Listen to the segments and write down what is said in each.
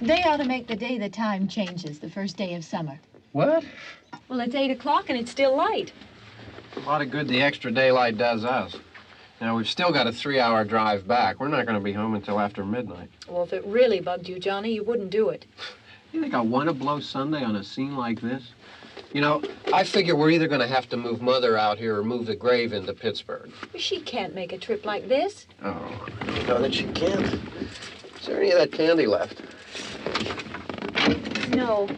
They ought to make the day the time changes, the first day of summer. What? Well, it's 8 o'clock and it's still light. A lot of good the extra daylight does us. Now, we've still got a 3-hour drive back. We're not going to be home until after midnight. Well, if it really bugged you, Johnny, you wouldn't do it. You think I want to blow Sunday on a scene like this? You know, I figure we're either going to have to move Mother out here or move the grave into Pittsburgh. She can't make a trip like this. Oh, you know that she can't. Is there any of that candy left? No.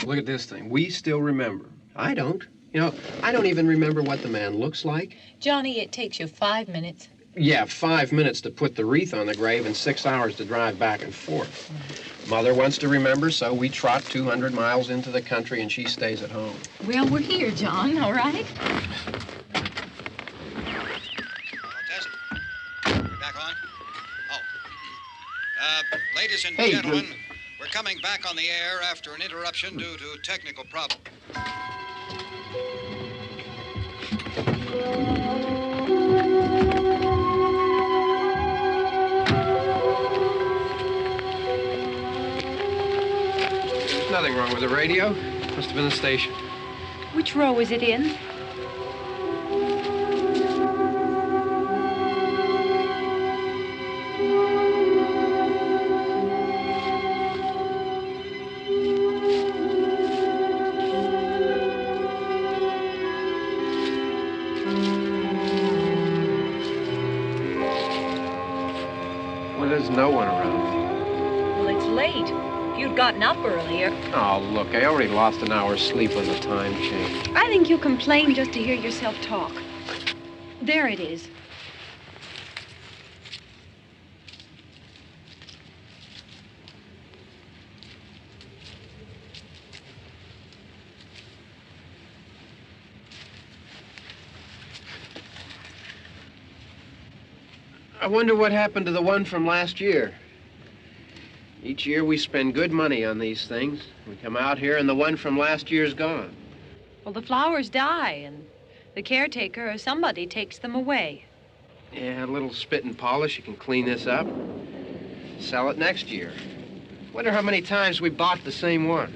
Look at this thing. We still remember. I don't. You know, I don't even remember what the man looks like. Johnny, it takes you 5 minutes. Yeah, 5 minutes to put the wreath on the grave and 6 hours to drive back and forth. Mother wants to remember, so we trot 200 miles into the country and she stays at home. Well, we're here, John, all right? Test. We're back on? Oh. Ladies and Hey, gentlemen, we're coming back on the air after an interruption due to technical problem. There's nothing wrong with the radio. Must have been the station. Which row is it in? Well, there's no one around. Well, it's late. If you'd gotten up earlier. Oh, look, I already lost an hour's sleep on the time change. I think you complain just to hear yourself talk. There it is. I wonder what happened to the one from last year. Each year we spend good money on these things. We come out here and the one from last year's gone. Well, the flowers die, and the caretaker or somebody takes them away. Yeah, a little spit and polish, you can clean this up. Sell it next year. Wonder how many times we bought the same one.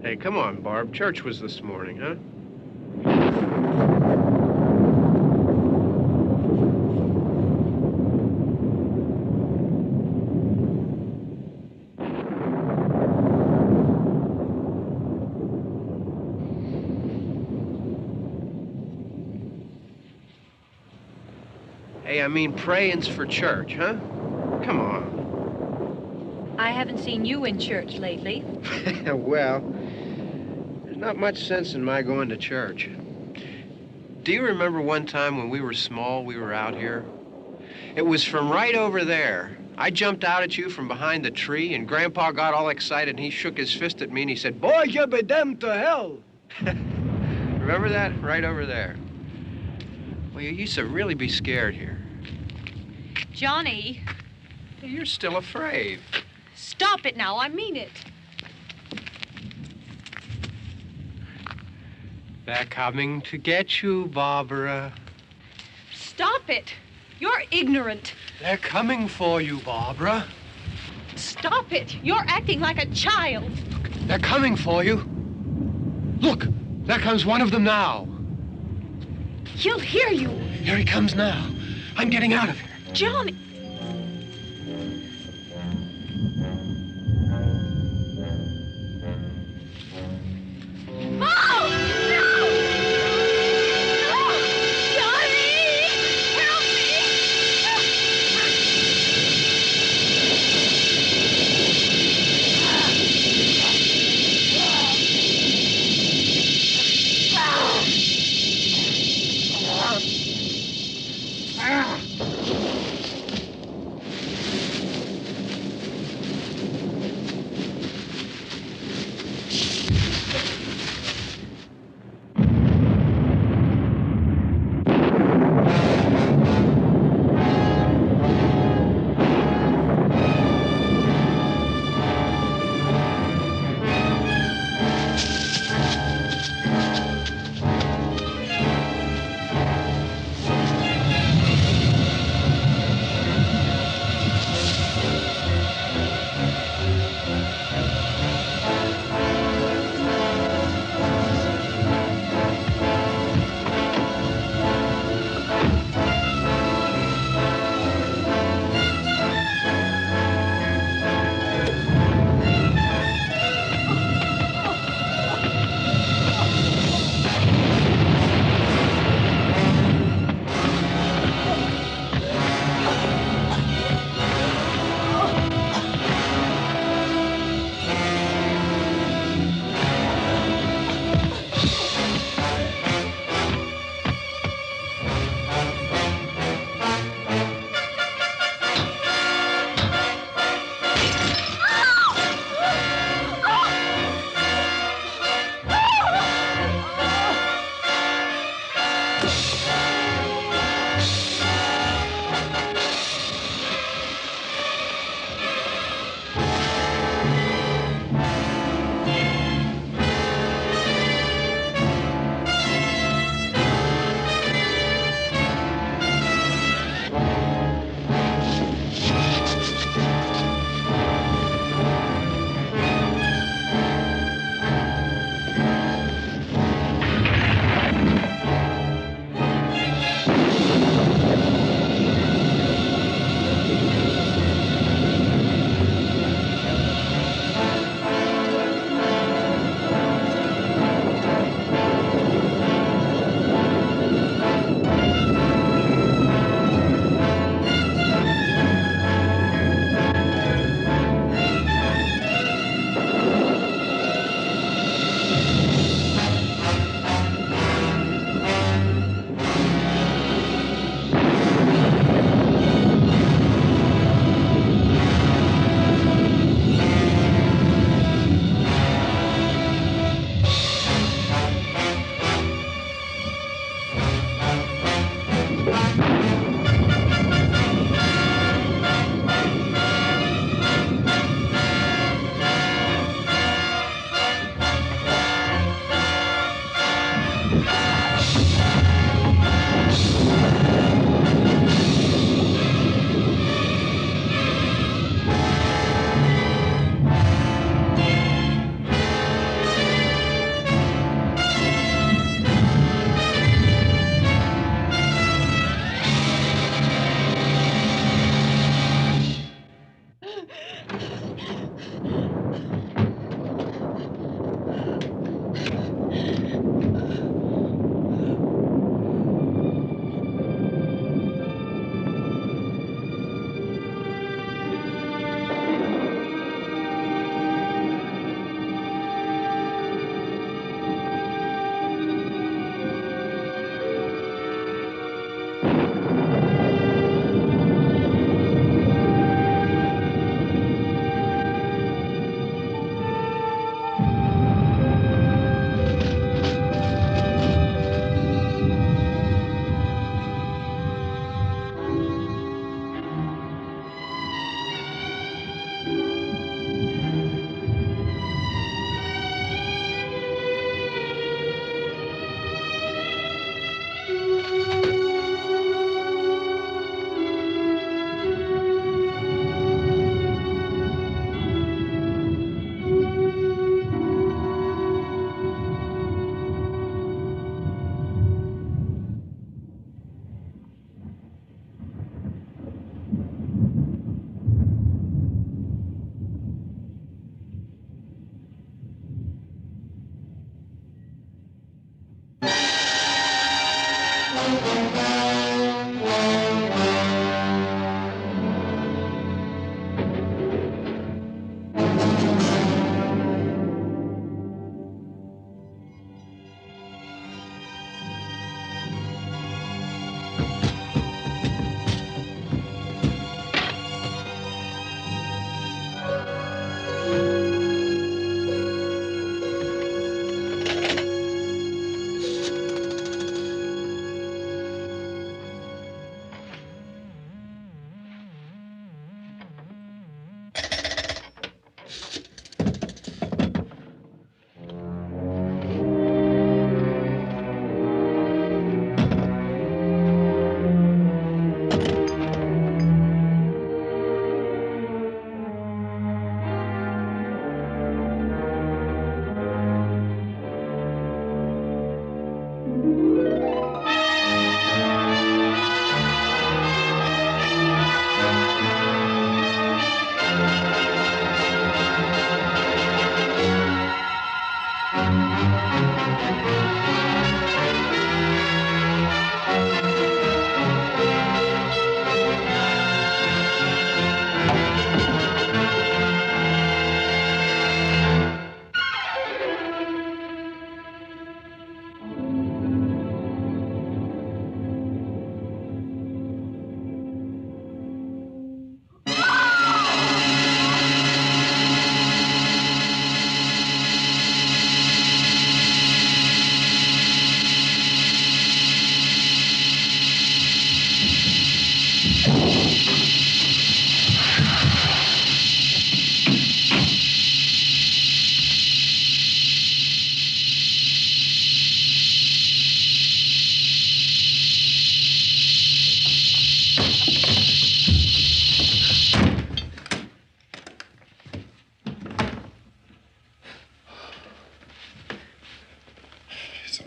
Hey, come on, Barb. Church was this morning, huh? Hey, I mean, praying's for church, huh? Come on. I haven't seen you in church lately. Well, there's not much sense in my going to church. Do you remember one time when we were small, we were out here? It was from right over there. I jumped out at you from behind the tree, and Grandpa got all excited, and he shook his fist at me, and he said, "Boy, you be damned to hell." Remember that? Right over there. Well, you used to really be scared here. Johnny. You're still afraid. Stop it now, I mean it. They're coming to get you, Barbara. Stop it. You're ignorant. They're coming for you, Barbara. Stop it! You're acting like a child. They're coming for you. Look, there comes one of them now. He'll hear you. Here he comes now. I'm getting out of here. Johnny. Oh! No! No! Johnny! Help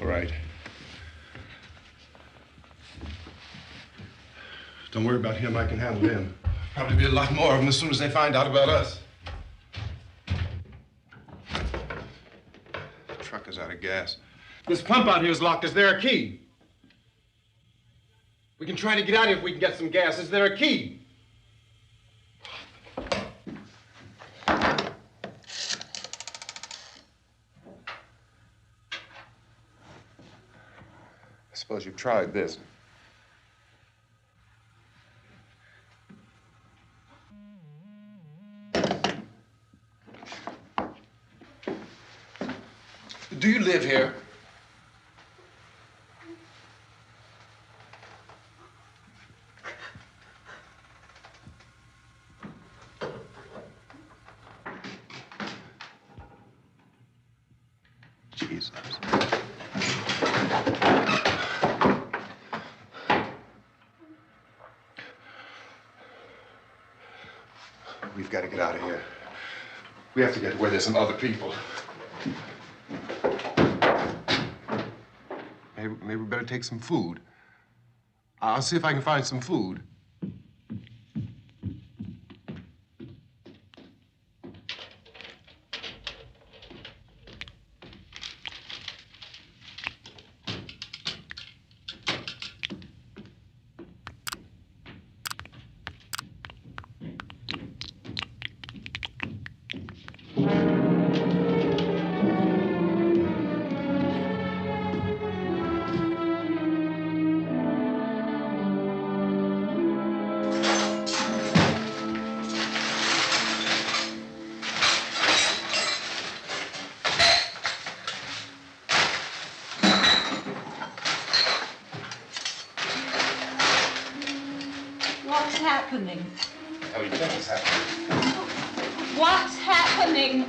All right. Don't worry about him. I can handle him. Probably be a lot more of them as soon as they find out about us. The truck is out of gas. This pump out here is locked. Is there a key? We can try to get out here if we can get some gas. Is there a key? I suppose you've tried this. Do you live here? Jesus. We've got to get out of here. We have to get where there's some other people. Maybe we better take some food. I'll see if I can find some food. What's happening? How do you think it's happening? What's happening?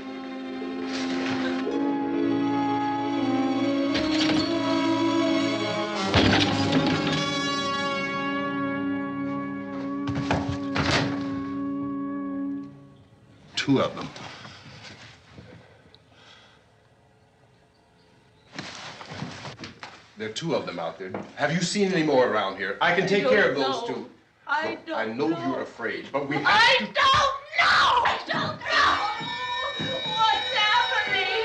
Two of them. There are two of them out there. Have you seen any more around here? I can take care of those two. I don't I know you're afraid, but we have I to... don't know! I don't know! What's happening?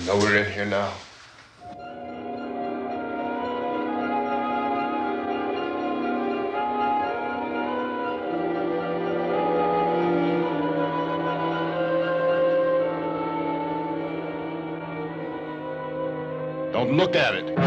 know we're in here now. Don't look at it.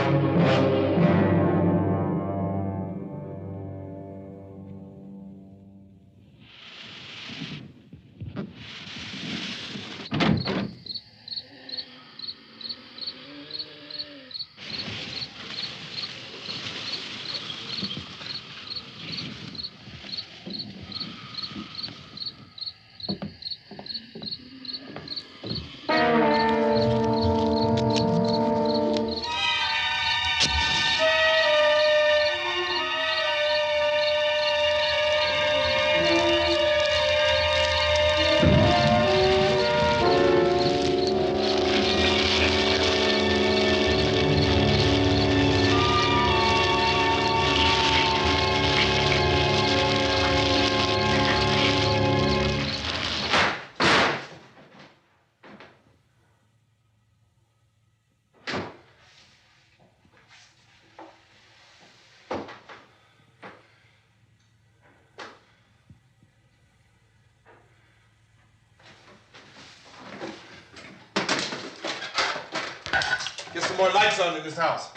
Get some more lights on in this house.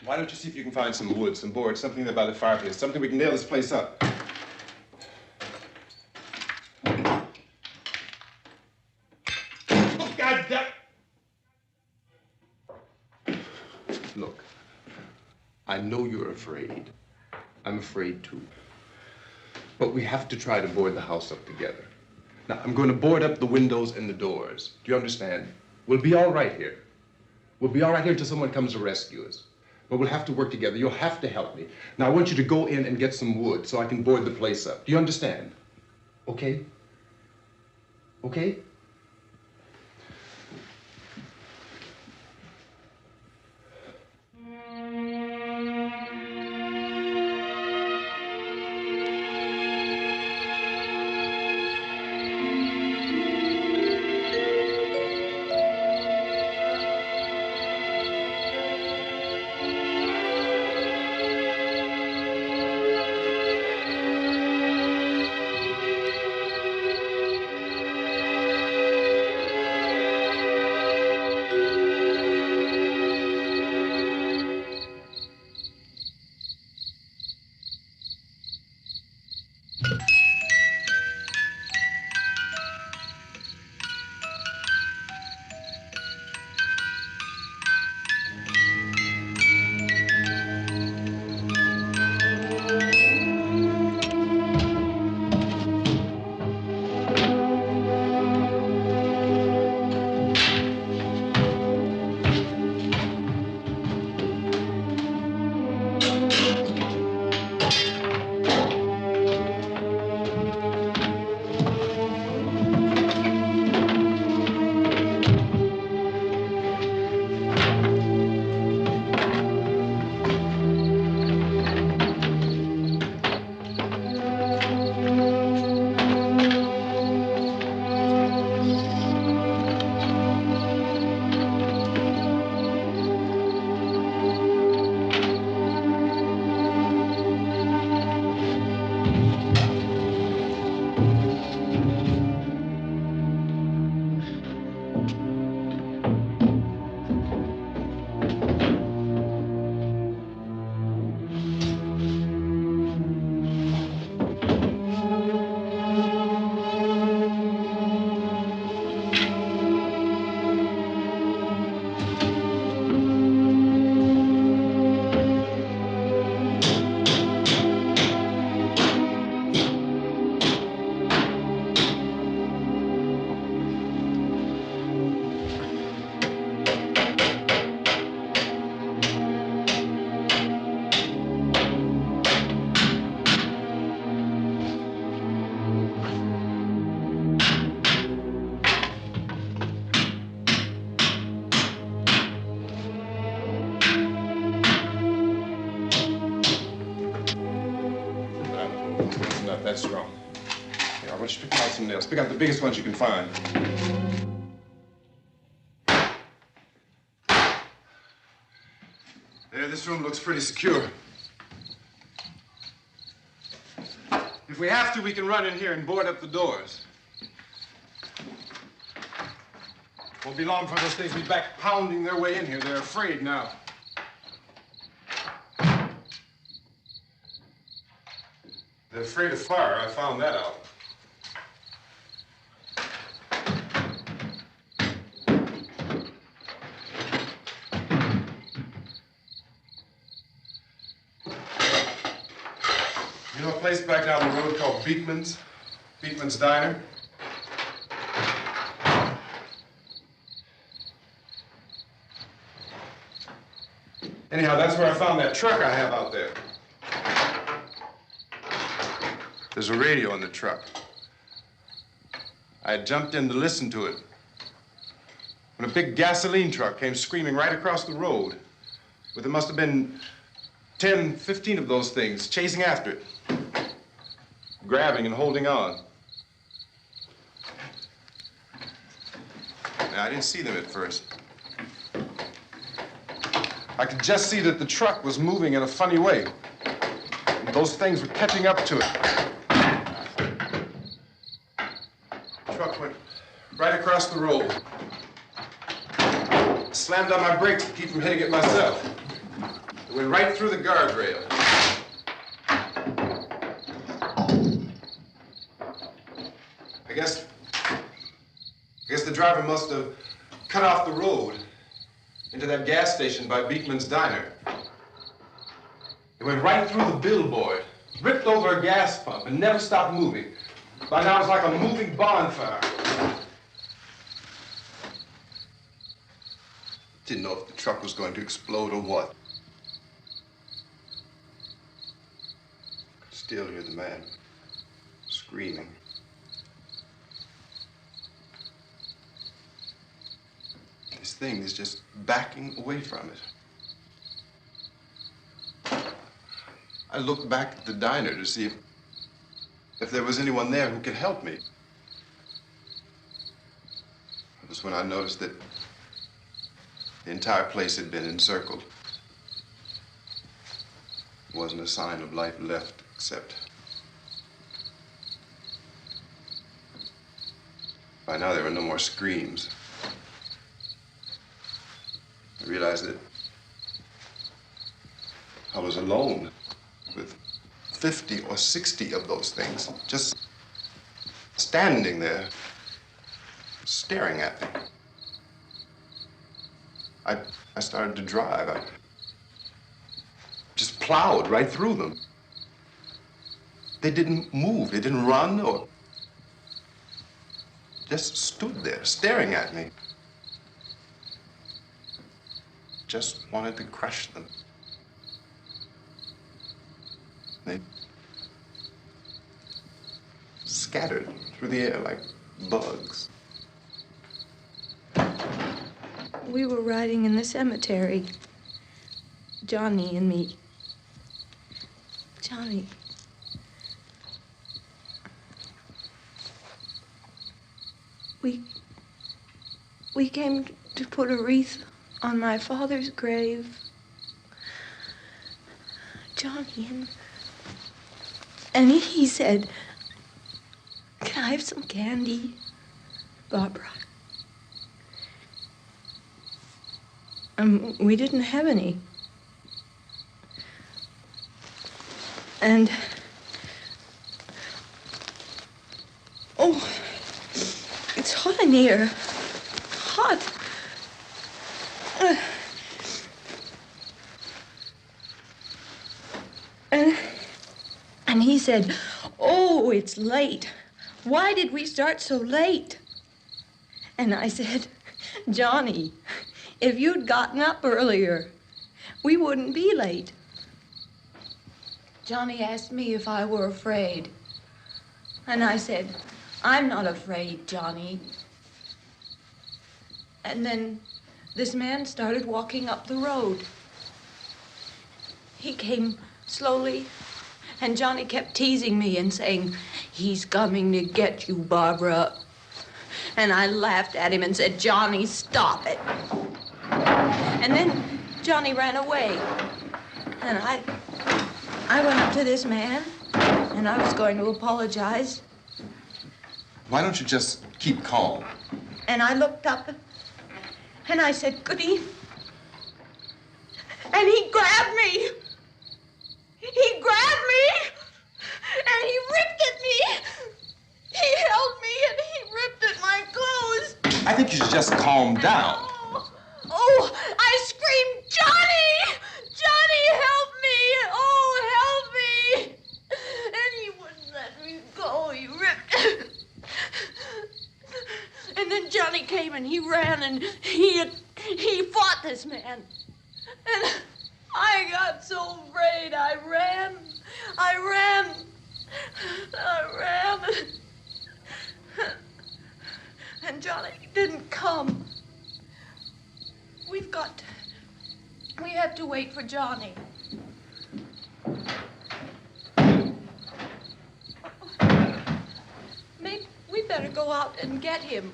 Why don't you see if you can find some wood, some boards, something there by the fireplace, something we can nail this place up. God damn! Look, I know you're afraid. I'm afraid too. But we have to try to board the house up together. Now, I'm going to board up the windows and the doors. Do you understand? We'll be all right here. We'll be all right here until someone comes to rescue us. But we'll have to work together. You'll have to help me. Now, I want you to go in and get some wood so I can board the place up. Do you understand? Okay? Okay? that strong. Here, I want you to pick out some nails. Pick out the biggest ones you can find. There, this room looks pretty secure. If we have to, we can run in here and board up the doors. Won't be long for those things to be back pounding their way in here. They're afraid now. They're afraid of fire. I found that out. You know a place back down the road called Beekman's? Beekman's Diner? Anyhow, that's where I found that truck I have out there. There's a radio in the truck. I had jumped in to listen to it when a big gasoline truck came screaming right across the road. But there must have been 10, 15 of those things chasing after it, grabbing and holding on. Now, I didn't see them at first. I could just see that the truck was moving in a funny way. And those things were catching up to it. The truck went right across the road. Slammed on my brakes to keep from hitting it myself. It went right through the guardrail. I guess the driver must have cut off the road into that gas station by Beekman's Diner. It went right through the billboard, ripped over a gas pump, and never stopped moving. By now, it's like a moving bonfire. Didn't know if the truck was going to explode or what. Could still hear the man screaming. This thing is just backing away from it. I looked back at the diner to see if there was anyone there who could help me. It was when I noticed that the entire place had been encircled. There wasn't a sign of life left except by now there were no more screams. I realized that I was alone with 50 or 60 of those things, just standing there, staring at me. I started to drive. I just plowed right through them. They didn't move, they didn't run or just stood there, staring at me. Just wanted to crush them. They scattered through the air like bugs. We were riding in the cemetery, Johnny and me. Johnny. We came to put a wreath on my father's grave. Johnny, and he said, "Can I have some candy, Barbara?" We didn't have any. And, oh, it's hot in here. Hot. And he said, "Oh, it's late. Why did we start so late?" And I said, "Johnny, if you'd gotten up earlier, we wouldn't be late." Johnny asked me if I were afraid. And I said, "I'm not afraid, Johnny." And then this man started walking up the road. He came slowly And Johnny kept teasing me and saying, "He's coming to get you, Barbara." And I laughed at him and said, "Johnny, stop it." And then Johnny ran away. And I went up to this man, and I was going to apologize. Why don't you just keep calm? And I looked up, and I said, "Good evening." And he grabbed me. He grabbed me, and he ripped at me. He held me, and he ripped at my clothes. I think you should just calm down. Oh, I screamed, "Johnny! Johnny, help me! Oh, help me!" And he wouldn't let me go. He ripped. And then Johnny came and he ran and he fought this man. And I got so afraid. I ran. And Johnny didn't come. We have to wait for Johnny. Maybe we better go out and get him.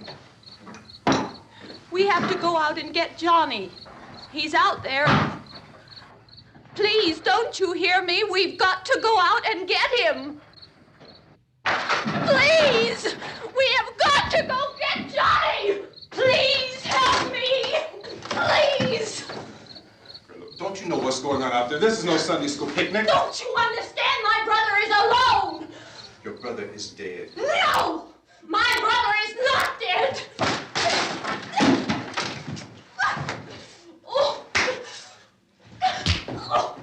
We have to go out and get Johnny. He's out there. Please, don't you hear me? We've got to go out and get him. Please! We have got to go get Johnny! Please help me! Please! Don't you know what's going on out there? This is no Sunday school picnic. Don't you understand? My brother is alone! Your brother is dead. No! My brother is not dead! Oh. Oh.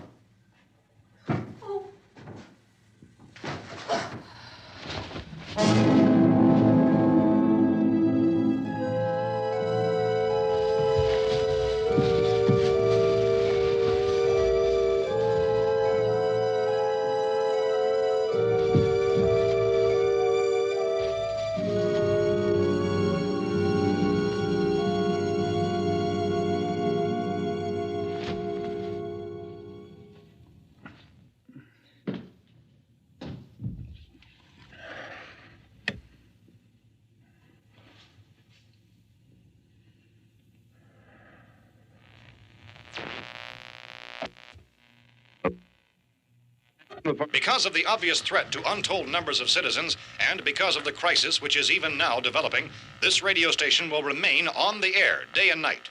Because of the obvious threat to untold numbers of citizens, and because of the crisis which is even now developing, this radio station will remain on the air day and night.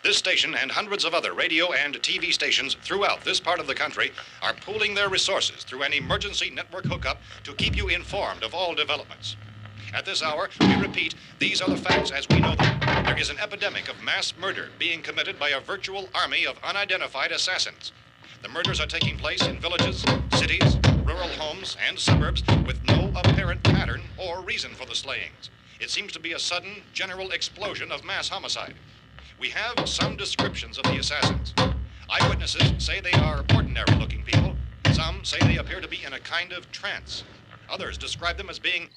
This station and hundreds of other radio and TV stations throughout this part of the country are pooling their resources through an emergency network hookup to keep you informed of all developments. At this hour, we repeat, these are the facts as we know them. There is an epidemic of mass murder being committed by a virtual army of unidentified assassins. The murders are taking place in villages, cities, rural homes, and suburbs with no apparent pattern or reason for the slayings. It seems to be a sudden, general explosion of mass homicide. We have some descriptions of the assassins. Eyewitnesses say they are ordinary-looking people. Some say they appear to be in a kind of trance. Others describe them as being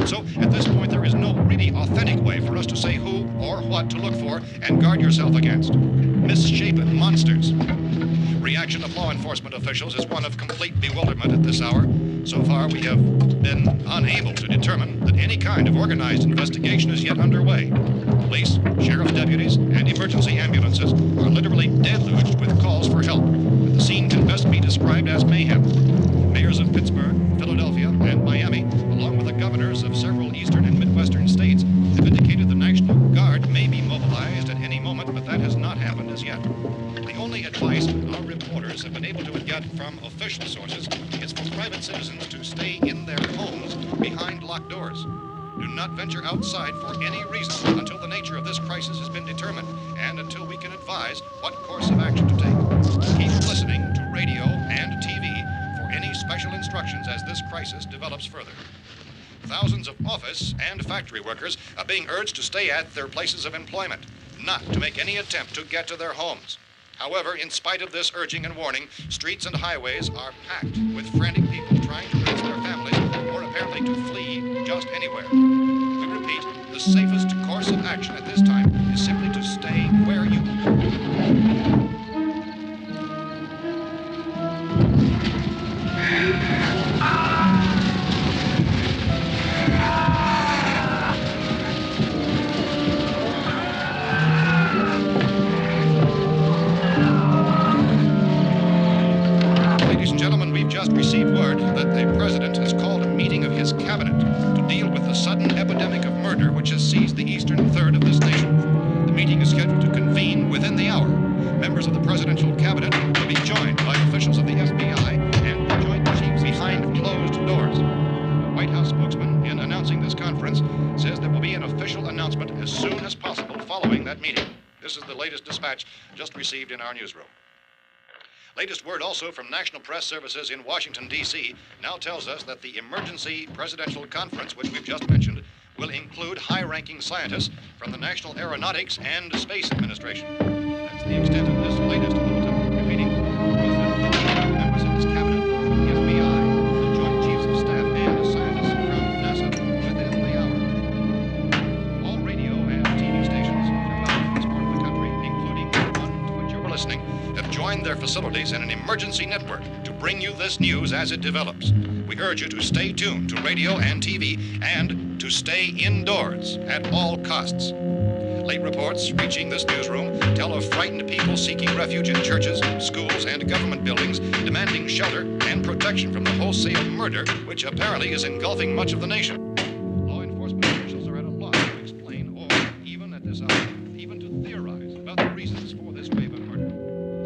So, at this point, there is no really authentic way for us to say who or what to look for and guard yourself against. Misshapen monsters. Reaction of law enforcement officials is one of complete bewilderment at this hour. So far, we have been unable to determine that any kind of organized investigation is yet underway. Police, sheriff's deputies, and emergency ambulances are literally deluged with calls for help. The scene can best be described as mayhem. Mayors of Pittsburgh, Philadelphia, and Miami, along with the governors of several eastern and midwestern states, have indicated the National Guard may be mobilized at any moment, but that has not happened as yet. The only advice our reporters have been able to get from official sources is for private citizens to stay in their homes behind locked doors. Do not venture outside for any reason until the nature of this crisis has been determined and until we can advise what course of action to take. Keep listening to radio and TV for any special instructions as this crisis develops further. Thousands of office and factory workers are being urged to stay at their places of employment, not to make any attempt to get to their homes. However, in spite of this urging and warning, streets and highways are packed with frantic people trying to reach their families or apparently to flee just anywhere. We repeat, the safest course of action at this time is simply to stay where you are. Ladies and gentlemen, we've just received word that the President has called a meeting of his cabinet to deal with the sudden epidemic of murder which has seized the eastern third of this nation. The meeting is scheduled to convene within the hour. Members of the presidential cabinet will be joined by officials of the FBI and joint chiefs behind closed doors. The White House spokesman, in announcing this conference, says there will be an official announcement as soon as possible following that meeting. This is the latest dispatch just received in our newsroom. Latest word also from National Press Services in Washington, D.C. now tells us that the emergency presidential conference, which we've just mentioned, will include high-ranking scientists from the National Aeronautics and Space Administration. That's the extent of this latest bulletin. Repeating, members of his cabinet, the FBI, the Joint Chiefs of Staff, and scientists from NASA within the hour. All radio and TV stations throughout this part of the country, including the one to which you're listening, have joined their facilities in an emergency network to bring you this news as it develops. We urge you to stay tuned to radio and TV and to stay indoors at all costs. Late reports reaching this newsroom tell of frightened people seeking refuge in churches, schools, and government buildings, demanding shelter and protection from the wholesale murder which apparently is engulfing much of the nation. Law enforcement officials are at a loss to explain or, even at this hour, even to theorize about the reasons for this wave of murder.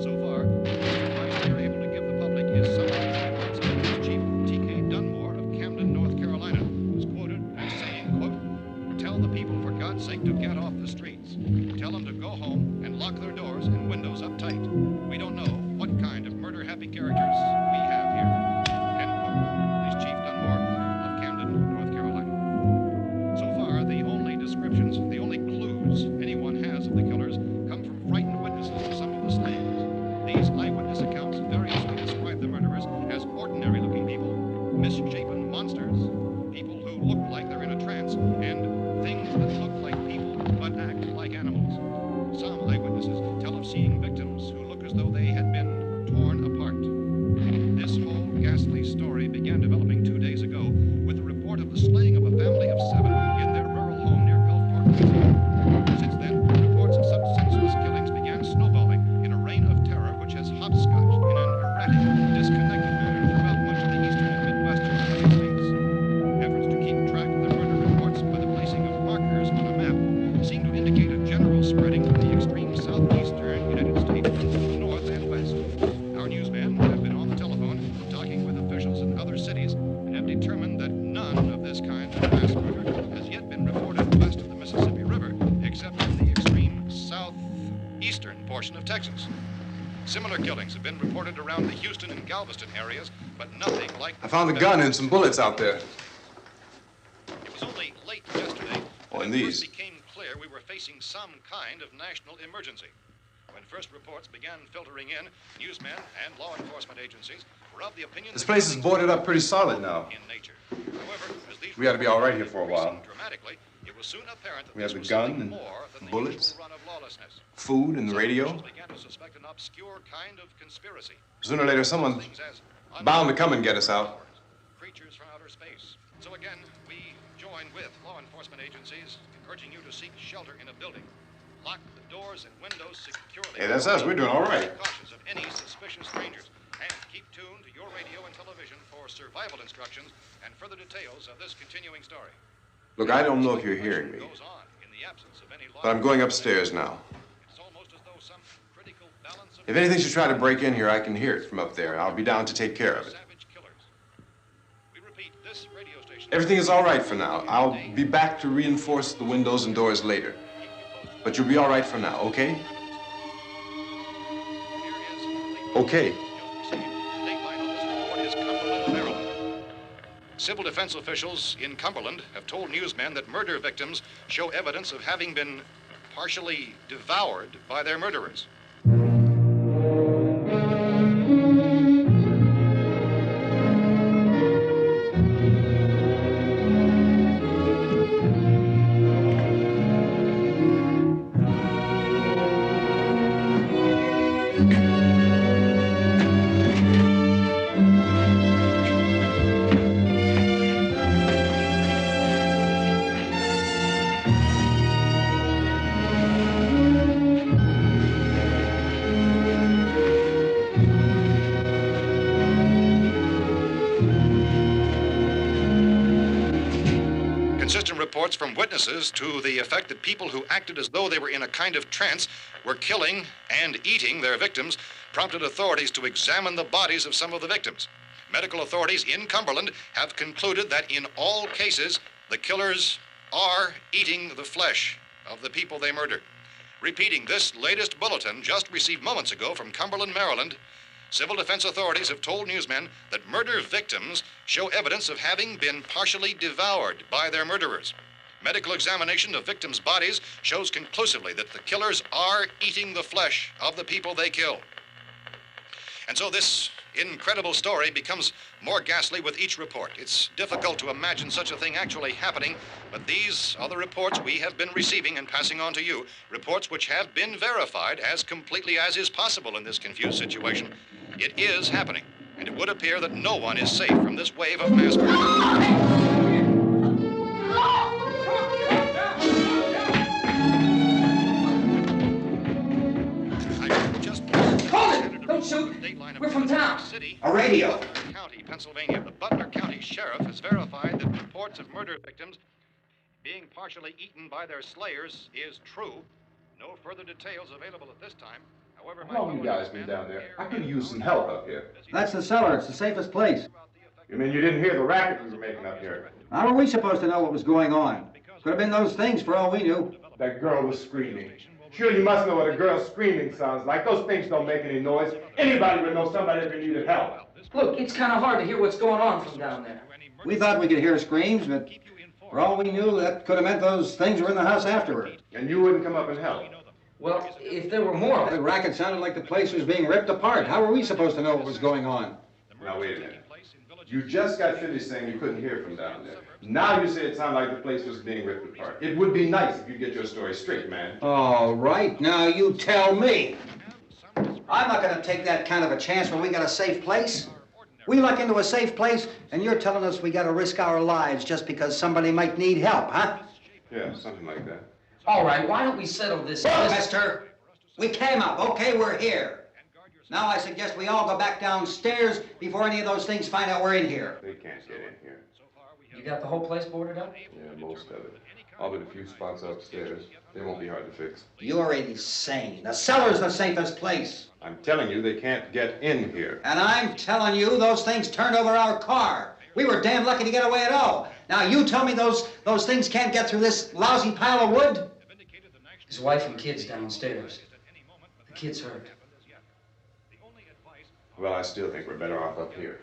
So far, the advice we are able to give the public is something reports of Police Chief T.K. Dunmore of Camden, North Carolina, who's quoted as saying, quote, "Tell the people for God's sake to get off the streets. Tell them to go home and lock their doors and windows up tight. We don't know what kind of murder-happy characters we have here." End quote. Police Chief Dunmore of Camden, North Carolina. So far, the only descriptions, the only clues anyone has of the killers come from frightened witnesses to some of the slayings. These eyewitness accounts variously describe the murderers as ordinary-looking people, misshapen monsters, people who look like they're in a trance, and things that look like people but act like animals. Some eyewitnesses tell of seeing victims who look as though they had been torn apart. This whole ghastly story began developing 2 days ago with the report of the slaying of a family of 7 in their rural home near Gulfport, Louisiana. Since then, reports of such senseless killings began snowballing in a reign of terror which has hopscotched in an erratic, disconnected manner throughout much of the eastern and midwestern United States. Efforts to keep track of the murder reports by the placing of markers on a map seem to indicate a general spreading from the extreme southeastern United States to the north and west. Our newsmen have been on the telephone talking with officials in other cities and have determined that none of this kind of mass murder has yet been reported west of the Mississippi River, except in the extreme southeastern portion of Texas. Similar killings have been reported around the Houston and Galveston areas, but nothing like... I found a gun and some bullets out there. It was only late yesterday Oh, and that it these. first became clear we were facing some kind of national emergency. When first reports began filtering in, newsmen and law enforcement agencies were of the opinion This that place is killings boarded were up pretty solid now. in nature. However, as these We ought to be all right here reports for a began while. increasing dramatically, it was soon apparent that We this have the was gun something and more than the bullets, usual run of lawlessness. Food and the Some radio. officials began to suspect an obscure kind of conspiracy. Sooner or later, someone's Things as bound to come and get us out. creatures from outer space. So again, we join with law enforcement agencies, urging you to seek shelter in a building. Lock the doors and windows securely. Hey, that's us. We're doing all right. Be cautious of any suspicious strangers. And keep tuned to your radio and television for survival instructions and further details of this continuing story. Look, I don't know if you're hearing me, Goes on in the absence of any law but I'm going upstairs now. It's almost as though some critical balance of If anything should try to break in here, I can hear it from up there. I'll be down to take care of it. savage killers. We repeat, this radio station. Everything is all right for now. I'll be back to reinforce the windows and doors later. But you'll be all right for now, okay? Okay. Dateline on this report is Cumberland, Maryland. Civil defense officials in Cumberland have told newsmen that murder victims show evidence of having been partially devoured by their murderers. reports from witnesses to the effect that people who acted as though they were in a kind of trance were killing and eating their victims prompted authorities to examine the bodies of some of the victims. Medical authorities in Cumberland have concluded that in all cases, the killers are eating the flesh of the people they murdered. Repeating this latest bulletin just received moments ago from Cumberland, Maryland, civil defense authorities have told newsmen that murder victims show evidence of having been partially devoured by their murderers. Medical examination of victims' bodies shows conclusively that the killers are eating the flesh of the people they kill. And so this incredible story becomes more ghastly with each report. It's difficult to imagine such a thing actually happening, but these are the reports we have been receiving and passing on to you, reports which have been verified as completely as is possible in this confused situation. It is happening, and it would appear that no one is safe from this wave of mass murder. Don't shoot. We're from town. A radio. County, Pennsylvania. The Butler County Sheriff has verified that reports of murder victims being partially eaten by their slayers is true. No further details available at this time. However, How long you guys been down there? I could use some help up here. That's the cellar. It's the safest place. You mean you didn't hear the racket we were making up here? How are we supposed to know what was going on? Could have been those things for all we knew. That girl was screaming. Sure, you must know what a girl screaming sounds like. Those things don't make any noise. Anybody would know somebody ever needed help. Look, it's kind of hard to hear what's going on from down there. We thought we could hear screams, but for all we knew, that could have meant those things were in the house afterward. And you wouldn't come up and help? Well, if there were more... The racket sounded like the place was being ripped apart. How were we supposed to know what was going on? Now, wait a minute. You just got finished saying you couldn't hear from down there. Now you say it sounded like the place was being ripped apart. It would be nice if you get your story straight, man. All right, now you tell me. I'm not going to take that kind of a chance when we got a safe place. We luck into a safe place, and you're telling us we got to risk our lives just because somebody might need help, huh? Yeah, something like that. All right, why don't we settle this? Look, mister, we came up. Okay, we're here. Now I suggest we all go back downstairs before any of those things find out we're in here. They can't get in here. You got the whole place boarded up? Yeah, most of it. All but a few spots upstairs. They won't be hard to fix. You're insane. The cellar's the safest place. I'm telling you, they can't get in here. And I'm telling you, those things turned over our car. We were damn lucky to get away at all. Now you tell me those things can't get through this lousy pile of wood? His wife and kids downstairs. The kid's hurt. Well, I still think we're better off up here.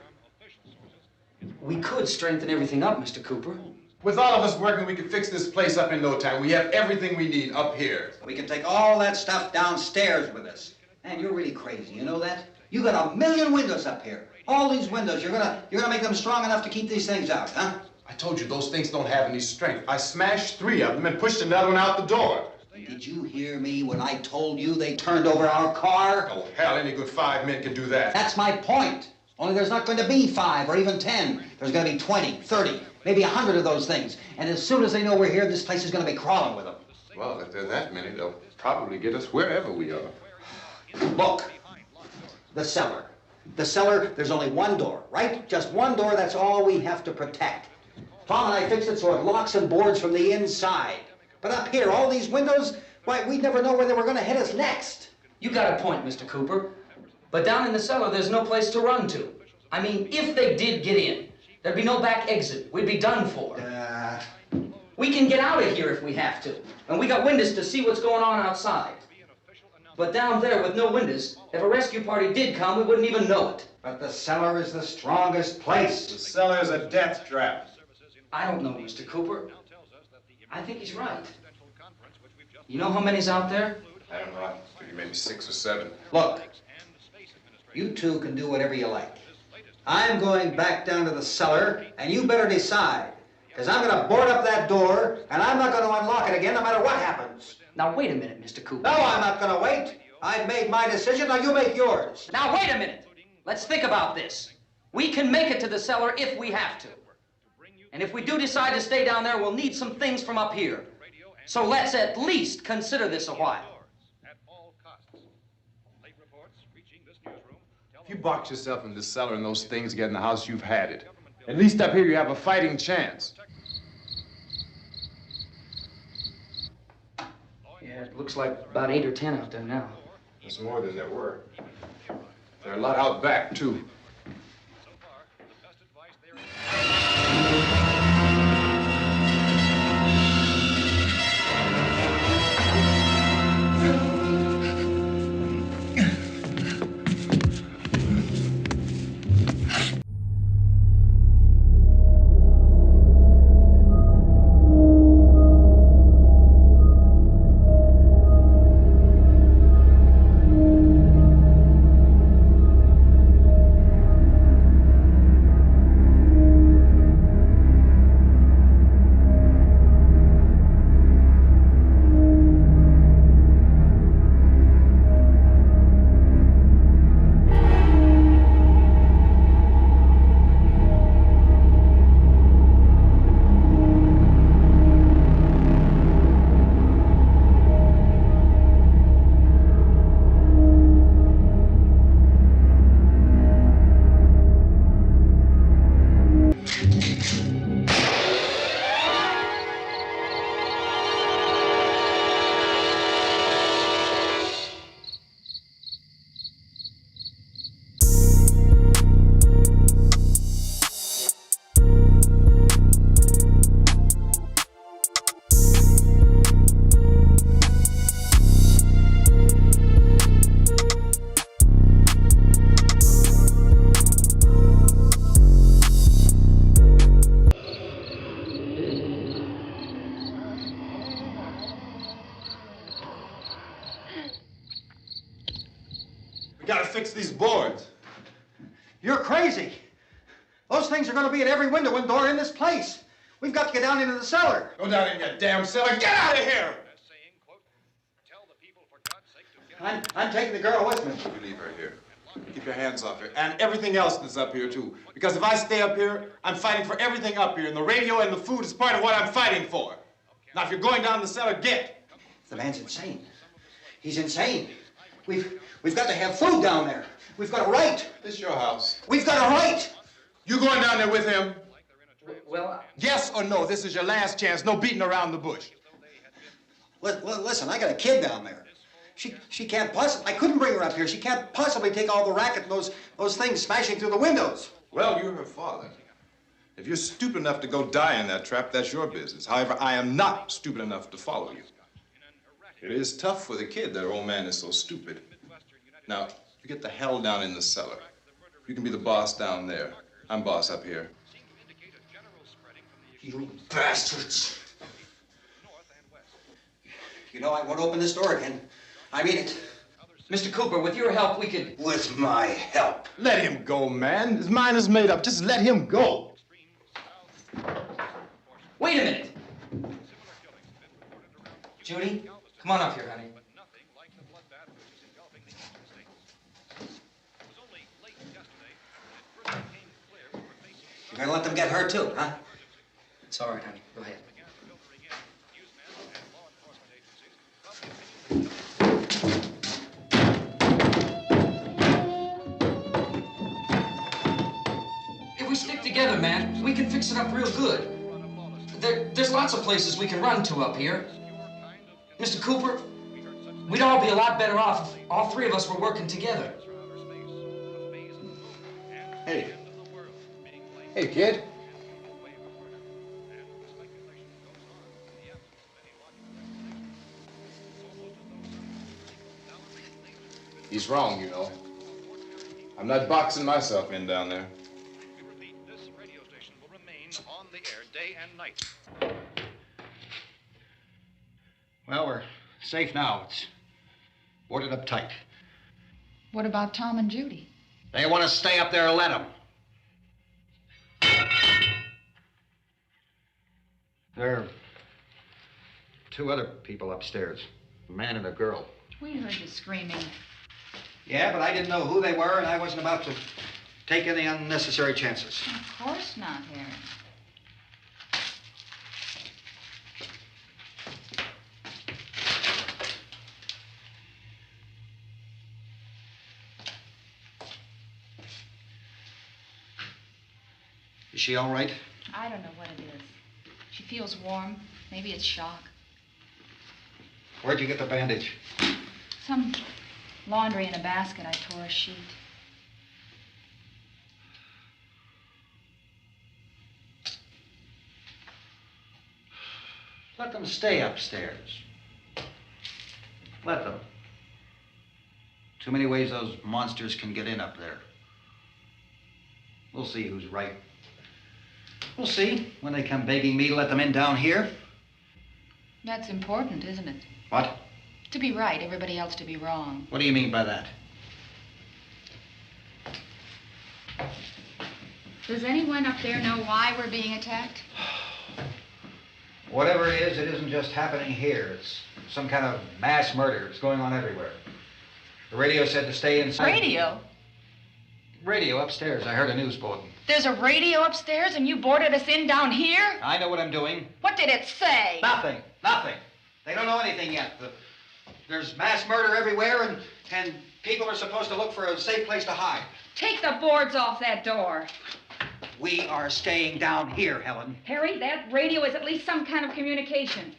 We could strengthen everything up, Mr. Cooper. With all of us working, we can fix this place up in no time. We have everything we need up here. We can take all that stuff downstairs with us. Man, you're really crazy, you know that? You got 1,000,000 windows up here. All these windows, you're gonna make them strong enough to keep these things out, huh? I told you those things don't have any strength. I smashed 3 of them and pushed another one out the door. Did you hear me when I told you they turned over our car? Oh, hell, any good 5 men can do that. That's my point. Only there's not going to be 5 or even 10. There's going to be 20, 30, maybe 100 of those things. And as soon as they know we're here, this place is going to be crawling with them. Well, if there are that many, they'll probably get us wherever we are. Look, the cellar. The cellar, there's only one door, right? Just one door, that's all we have to protect. Tom and I fixed it so it locks and boards from the inside. But up here, all these windows, why, we'd never know where they were going to hit us next. You got a point, Mr. Cooper. But down in the cellar, there's no place to run to. I mean, if they did get in, there'd be no back exit. We'd be done for. We can get out of here if we have to. And we got windows to see what's going on outside. But down there with no windows, if a rescue party did come, we wouldn't even know it. But the cellar is the strongest place. The cellar is a death trap. I don't know, Mr. Cooper. I think he's right. You know how many's out there? I don't know. Maybe 6 or 7. Look, you two can do whatever you like. I'm going back down to the cellar, and you better decide. Because I'm going to board up that door, and I'm not going to unlock it again no matter what happens. Now, wait a minute, Mr. Cooper. No, I'm not going to wait. I've made my decision, now you make yours. Now, wait a minute. Let's think about this. We can make it to the cellar if we have to. And if we do decide to stay down there, we'll need some things from up here. So let's at least consider this a while. If you box yourself in this cellar and those things get in the house, you've had it. At least up here, you have a fighting chance. Yeah, it looks like about 8 or 10 out there now. There's more than there were. There are a lot out back, too. We gotta fix these boards. You're crazy. Those things are going to be at every window and door in this place. We've got to get down into the cellar. Go down in your damn cellar. Get out of here! I'm taking the girl with me. You leave her here. Keep your hands off her. And everything else that's up here, too. Because if I stay up here, I'm fighting for everything up here. And the radio and the food is part of what I'm fighting for. Now, if you're going down the cellar, get. The man's insane. He's insane. We've got to have food down there. We've got a right. This is your house. We've got a right. You going down there with him? Well, Yes or no? This is your last chance. No beating around the bush. Listen, I got a kid down there. She can't possibly, I couldn't bring her up here. She can't possibly take all the racket and those things smashing through the windows. Well, you're her father. If you're stupid enough to go die in that trap, that's your business. However, I am not stupid enough to follow you. It is tough for the kid that her old man is so stupid. Now, you get the hell down in the cellar. You can be the boss down there. I'm boss up here. You bastards. You know, I won't open this door again. I mean it. Mr. Cooper, with your help, we could... With my help. Let him go, man. His mind is made up. Just let him go. Wait a minute. Judy, come on up here, honey. You're gonna let them get hurt too, huh? It's all right, honey. Go ahead. If we stick together, man, we can fix it up real good. There's lots of places we can run to up here. Mr. Cooper, we'd all be a lot better off if all three of us were working together. Hey. Hey, kid. He's wrong, you know. I'm not boxing myself in down there. We repeat, this radio station will remain on the air day and night. Well, we're safe now. It's boarded up tight. What about Tom and Judy? They want to stay up there, let them. There are two other people upstairs, a man and a girl. We heard you screaming. Yeah, but I didn't know who they were, and I wasn't about to take any unnecessary chances. Of course not, Harry. Is she all right? I don't know what it is. She feels warm. Maybe it's shock. Where'd you get the bandage? Some laundry in a basket. I tore a sheet. Let them stay upstairs. Let them. Too many ways those monsters can get in up there. We'll see who's right. We'll see when they come begging me to let them in down here. That's important, isn't it? What? To be right, everybody else to be wrong. What do you mean by that? Does anyone up there know why we're being attacked? Whatever it isn't just happening here. It's some kind of mass murder. It's going on everywhere. The radio said to stay inside. Radio? Radio upstairs. I heard a news bulletin. There's a radio upstairs and you boarded us in down here? I know what I'm doing. What did it say? Nothing. Nothing. They don't know anything yet. There's mass murder everywhere, and people are supposed to look for a safe place to hide. Take the boards off that door. We are staying down here, Helen. Harry, that radio is at least some kind of communication.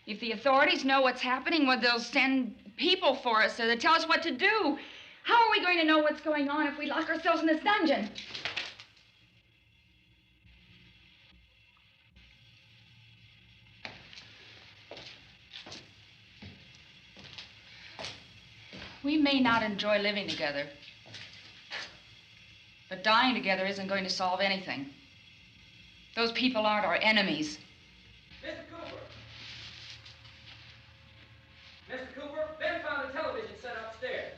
If the authorities know what's happening, well, they'll send people for us to tell us what to do. How are we going to know what's going on if we lock ourselves in this dungeon? We may not enjoy living together, but dying together isn't going to solve anything. Those people aren't our enemies. Mr. Cooper! Mr. Cooper, Ben found a television set upstairs.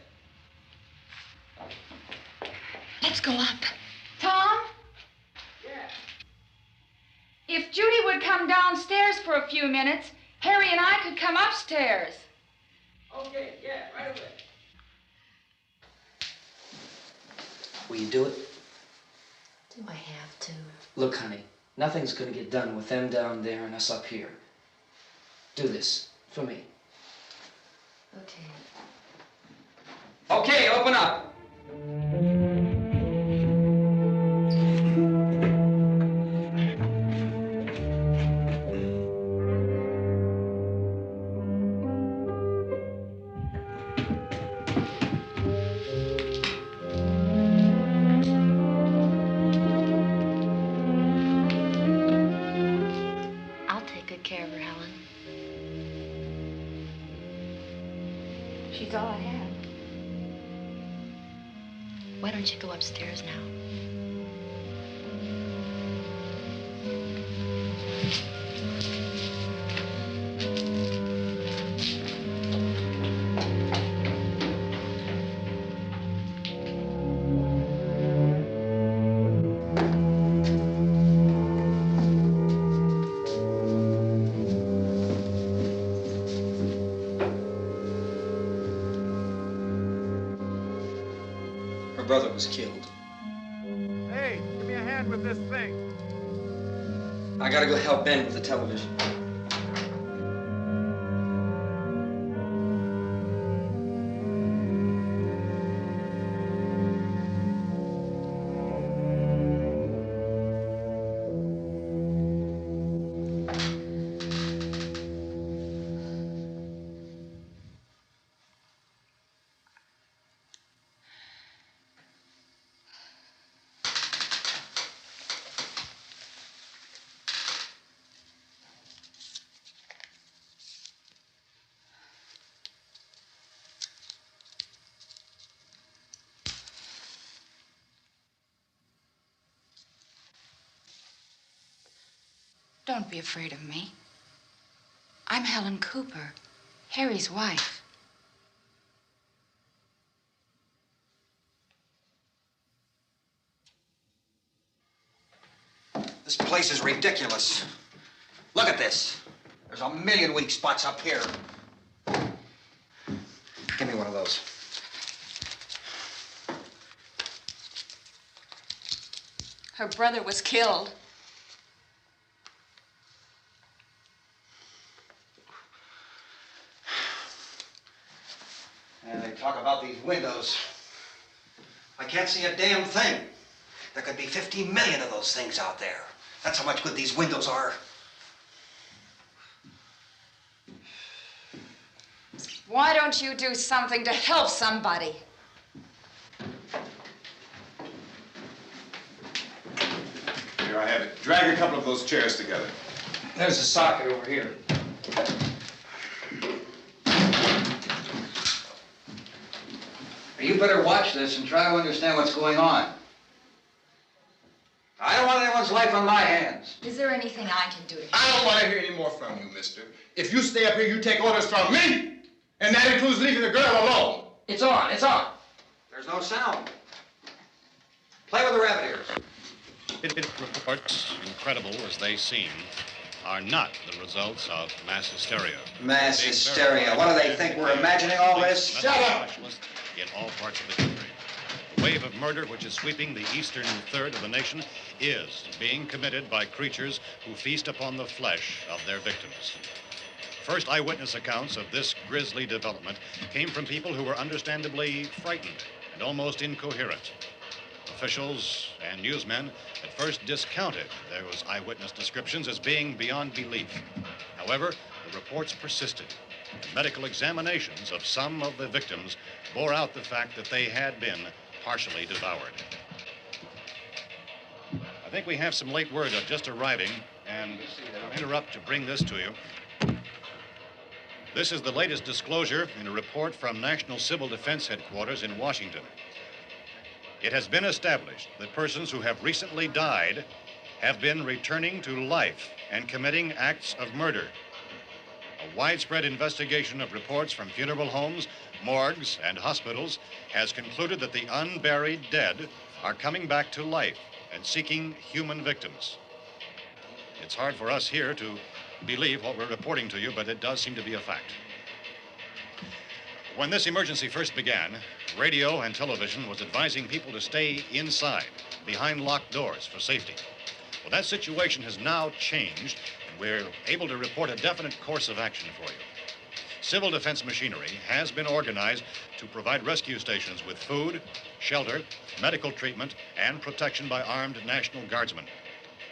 Let's go up. Tom? Yeah. If Judy would come downstairs for a few minutes, Harry and I could come upstairs. Okay, yeah, right away. Will you do it? Do I have to? Look, honey, nothing's gonna get done with them down there and us up here. Do this for me. Okay. Okay, open up. She's all I have. Why don't you go upstairs now? Her brother was killed. Hey, give me a hand with this thing. I gotta go help Ben with the television. Don't be afraid of me. I'm Helen Cooper, Harry's wife. This place is ridiculous. Look at this. There's a million weak spots up here. Give me one of those. Her brother was killed. And they talk about these windows. I can't see a damn thing. There could be 50 million of those things out there. That's how much good these windows are. Why don't you do something to help somebody? Here, I have it. Drag a couple of those chairs together. There's a socket over here. You better watch this and try to understand what's going on. I don't want anyone's life on my hands. Is there anything I can do to help? I don't want to hear any more from you, mister. If you stay up here, you take orders from me. And that includes leaving the girl alone. It's on, it's on. There's no sound. Play with the rabbit ears. Reports, incredible as they seem, are not the results of mass hysteria. Mass hysteria. What do they think? We're imagining all this? Shut up! In all parts of the country. The wave of murder which is sweeping the eastern third of the nation is being committed by creatures who feast upon the flesh of their victims. First eyewitness accounts of this grisly development came from people who were understandably frightened and almost incoherent. Officials and newsmen at first discounted those eyewitness descriptions as being beyond belief. However, the reports persisted. Medical examinations of some of the victims bore out the fact that they had been partially devoured. I think we have some late word just arriving, and I'll interrupt to bring this to you. This is the latest disclosure in a report from National Civil Defense Headquarters in Washington. It has been established that persons who have recently died have been returning to life and committing acts of murder. A widespread investigation of reports from funeral homes, morgues, and hospitals has concluded that the unburied dead are coming back to life and seeking human victims. It's hard for us here to believe what we're reporting to you, but it does seem to be a fact. When this emergency first began, radio and television was advising people to stay inside, behind locked doors for safety. Well, that situation has now changed, and we're able to report a definite course of action for you. Civil defense machinery has been organized to provide rescue stations with food, shelter, medical treatment, and protection by armed National Guardsmen.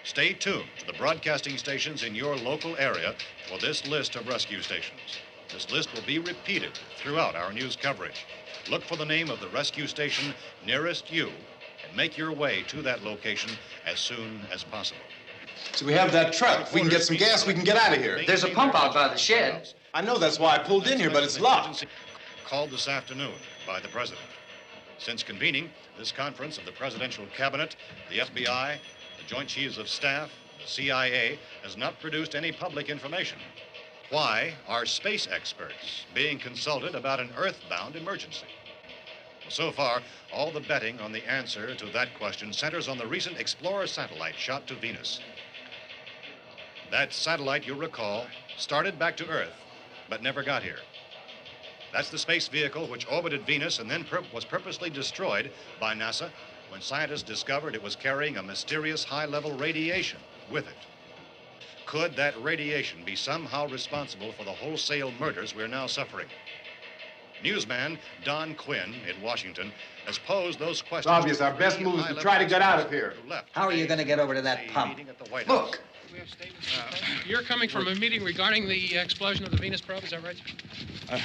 Stay tuned to the broadcasting stations in your local area for this list of rescue stations. This list will be repeated throughout our news coverage. Look for the name of the rescue station nearest you and make your way to that location as soon as possible. So we have that truck. If we can get some gas, we can get out of here. There's a pump out by the shed. I know, that's why I pulled in here, but it's locked. Called this afternoon by the president. Since convening this conference of the presidential cabinet, the FBI, the Joint Chiefs of Staff, the CIA has not produced any public information. Why are space experts being consulted about an earthbound emergency? So far, all the betting on the answer to that question centers on the recent Explorer satellite shot to Venus. That satellite, you'll recall, started back to Earth, but never got here. That's the space vehicle which orbited Venus and then was purposely destroyed by NASA when scientists discovered it was carrying a mysterious high-level radiation with it. Could that radiation be somehow responsible for the wholesale murders we're now suffering? Newsman Don Quinn in Washington has posed those questions. It's obvious our best move is to try to get out of here. How are you going to get over to that pump? Look. You're coming from a meeting regarding the explosion of the Venus probe, is that right?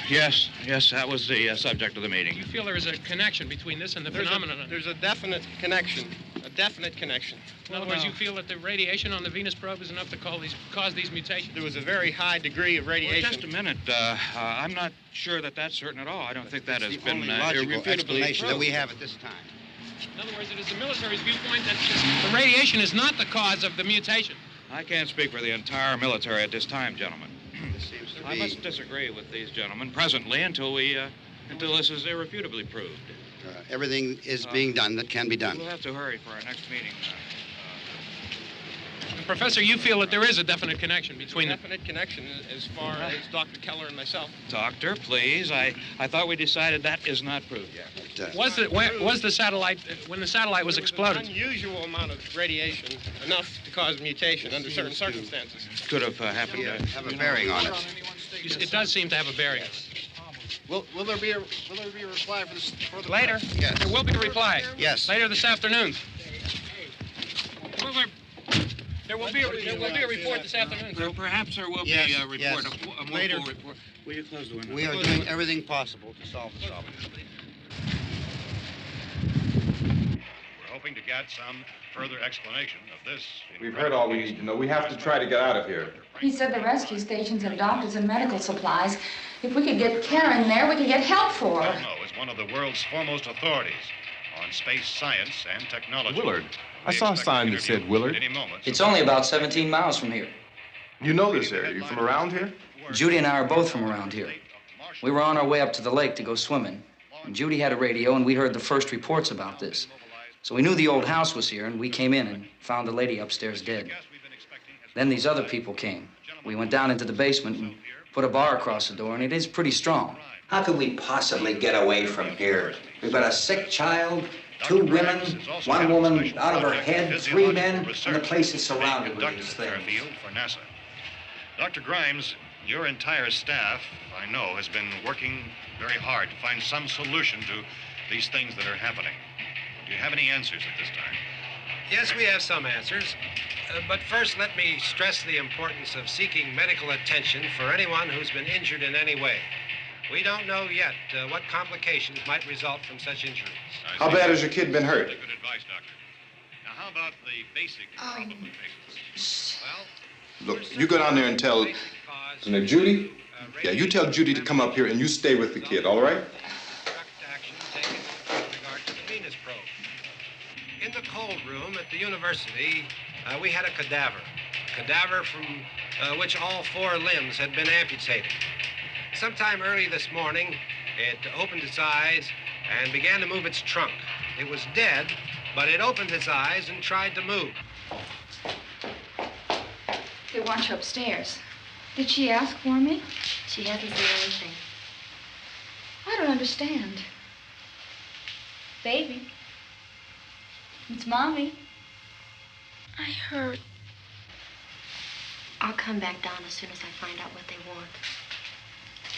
Yes, that was the subject of the meeting. You feel there is a connection between this and the phenomenon? There's a definite connection. In other words, you feel that the radiation on the Venus probe is enough to cause these mutations? There was a very high degree of radiation. Well, just a minute. I'm not sure that that's certain at all. I don't think that has been logical explanation that we proved. have at this time. In other words, it is the military's viewpoint that the radiation is not the cause of the mutation. I can't speak for the entire military at this time, gentlemen. This seems to I be... must disagree with these gentlemen presently until this is irrefutably proved. everything is being done that can be done. We'll have to hurry for our next meeting. Professor, you feel that there is a definite connection between them? Definite connection as far as Dr. Keller and myself. Doctor, please. I thought we decided that is not proved yet. Was the satellite, when the satellite was exploded? An unusual amount of radiation, enough to cause mutation under certain circumstances. Could have happened. Have a bearing on it. It does seem to have a bearing. Will there be a reply for this further? Later? Yes. There will be a reply. Yes. Later this afternoon. There will be a report this afternoon. Perhaps there will be Yes, a report, yes. a more Later. full report. Will you close the window? We are doing everything possible to solve the problem. We're hoping to get some further explanation of this. We've heard all we need to know. We have to try to get out of here. He said the rescue stations have doctors and medical supplies. If we could get care in there, we could get help for her. Belmo is one of the world's foremost authorities on space science and technology. Willard. I saw a sign that said Willard. It's only about 17 miles from here. You know this area. You from around here? Judy and I are both from around here. We were on our way up to the lake to go swimming. And Judy had a radio, and we heard the first reports about this. So we knew the old house was here, and we came in and found the lady upstairs dead. Then these other people came. We went down into the basement and put a bar across the door, and it is pretty strong. How could we possibly get away from here? We've got a sick child, 2 women, 1 woman out of her head, 3 men, and the place is surrounded with these things. For NASA. Dr. Grimes, your entire staff, I know, has been working very hard to find some solution to these things that are happening. Do you have any answers at this time? Yes, we have some answers. But first, let me stress the importance of seeking medical attention for anyone who's been injured in any way. We don't know yet what complications might result from such injuries. How bad has your kid been hurt? Good advice, Doctor. Now, how about the basic medical patients? Look, you go down there and tell... Isn't it Judy? Yeah, you tell Judy to come up here and you stay with the kid, all right? In the cold room at the university, we had a cadaver from which all 4 limbs had been amputated. Sometime early this morning, it opened its eyes and began to move its trunk. It was dead, but it opened its eyes and tried to move. They want you upstairs. Did she ask for me? She hasn't said anything. I don't understand. Baby. It's Mommy. I heard. I'll come back down as soon as I find out what they want.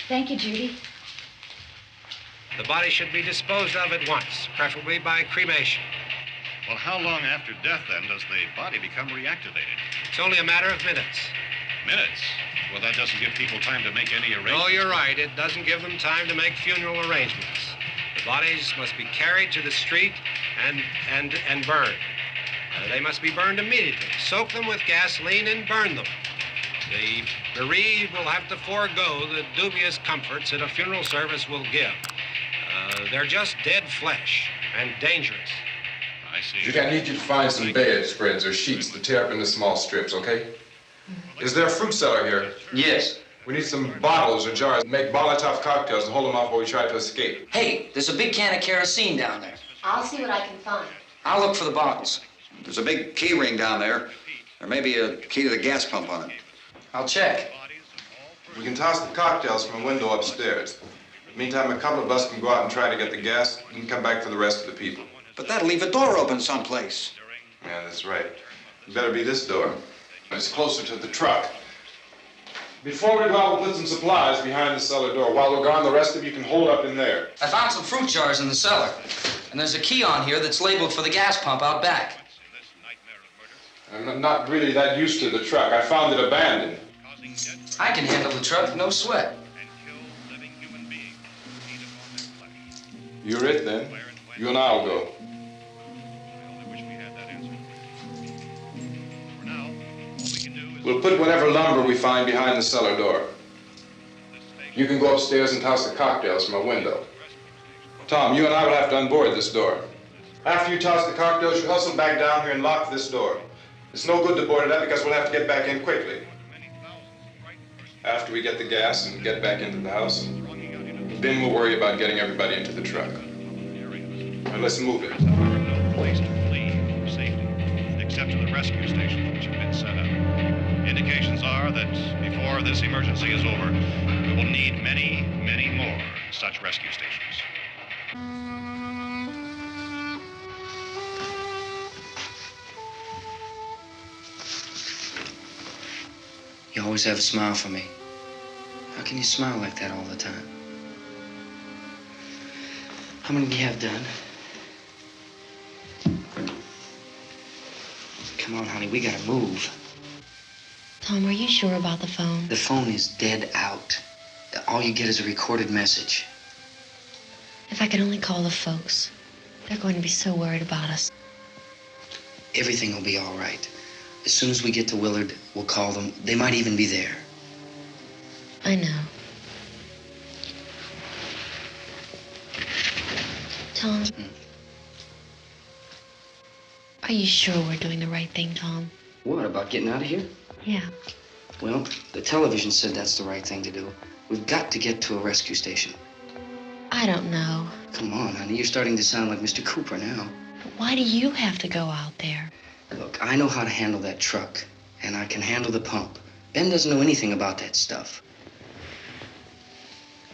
Thank you, Judy. The body should be disposed of at once, preferably by cremation. Well, how long after death, then, does the body become reactivated? It's only a matter of minutes. Minutes? Well, that doesn't give people time to make any arrangements. Oh, you're right. It doesn't give them time to make funeral arrangements. The bodies must be carried to the street and burned. They must be burned immediately. Soak them with gasoline and burn them. The bereaved will have to forego the dubious comforts that a funeral service will give. They're just dead flesh and dangerous. I see. Judy, I need you to find some bedspreads or sheets to tear up into small strips, okay? Is there a fruit cellar here? Yes. We need some bottles or jars to make Molotov cocktails and hold them off while we try to escape. Hey, there's a big can of kerosene down there. I'll see what I can find. I'll look for the bottles. There's a big key ring down there. There may be a key to the gas pump on it. I'll check. We can toss the cocktails from a window upstairs. Meantime, a couple of us can go out and try to get the gas and come back for the rest of the people. But that'll leave a door open someplace. Yeah, that's right. It better be this door. It's closer to the truck. Before we go out, we'll put some supplies behind the cellar door. While we're gone, the rest of you can hold up in there. I found some fruit jars in the cellar. And there's a key on here that's labeled for the gas pump out back. I'm not really that used to the truck. I found it abandoned. I can handle the truck, no sweat. You're it, then. You and I'll go. We'll put whatever lumber we find behind the cellar door. You can go upstairs and toss the cocktails from a window. Tom, you and I will have to unboard this door. After you toss the cocktails, you hustle back down here and lock this door. It's no good to board it up because we'll have to get back in quickly. After we get the gas and get back into the house, then we'll worry about getting everybody into the truck. Now let's move it. No place to flee for safety, except to the rescue stations which have been set up. Indications are that before this emergency is over, we will need many, many more such rescue stations. You always have a smile for me. How can you smile like that all the time? How many do you have done? Come on, honey, we gotta move. Tom, are you sure about the phone? The phone is dead out. All you get is a recorded message. If I could only call the folks. They're going to be so worried about us. Everything will be all right. As soon as we get to Willard, we'll call them. They might even be there. I know. Tom, are you sure we're doing the right thing, Tom? What, about getting out of here? Yeah. Well, the television said that's the right thing to do. We've got to get to a rescue station. I don't know. Come on, honey, you're starting to sound like Mr. Cooper now. But why do you have to go out there? Look, I know how to handle that truck, and I can handle the pump. Ben doesn't know anything about that stuff.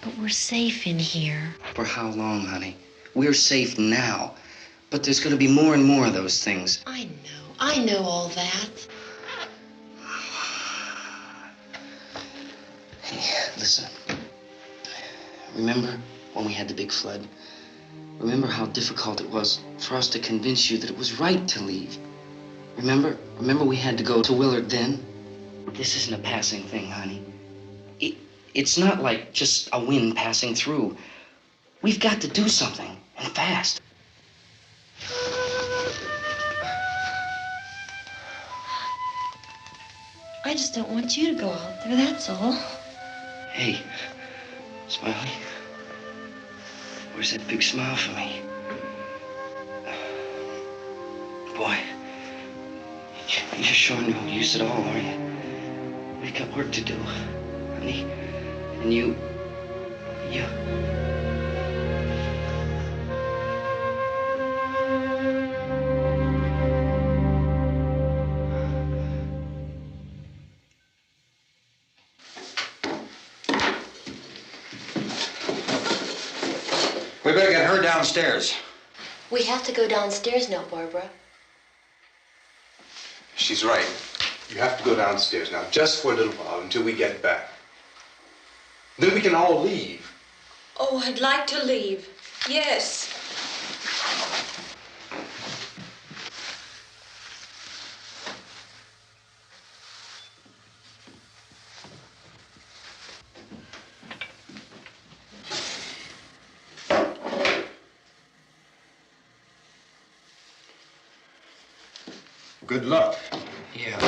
But we're safe in here. For how long, honey? We're safe now. But there's going to be more and more of those things. I know all that. Hey, listen. Remember when we had the big flood? Remember how difficult it was for us to convince you that it was right to leave? Remember we had to go to Willard then? This isn't a passing thing, honey. It's not like just a wind passing through. We've got to do something, and fast. I just don't want you to go out there, that's all. Hey, Smiley. Where's that big smile for me? Boy, you're sure no use at all, are you? We've got work to do, honey. And you... We better get her downstairs. We have to go downstairs now, Barbara. She's right. You have to go downstairs now, just for a little while, until we get back. Then we can all leave. Oh, I'd like to leave. Yes. Good luck. Yeah.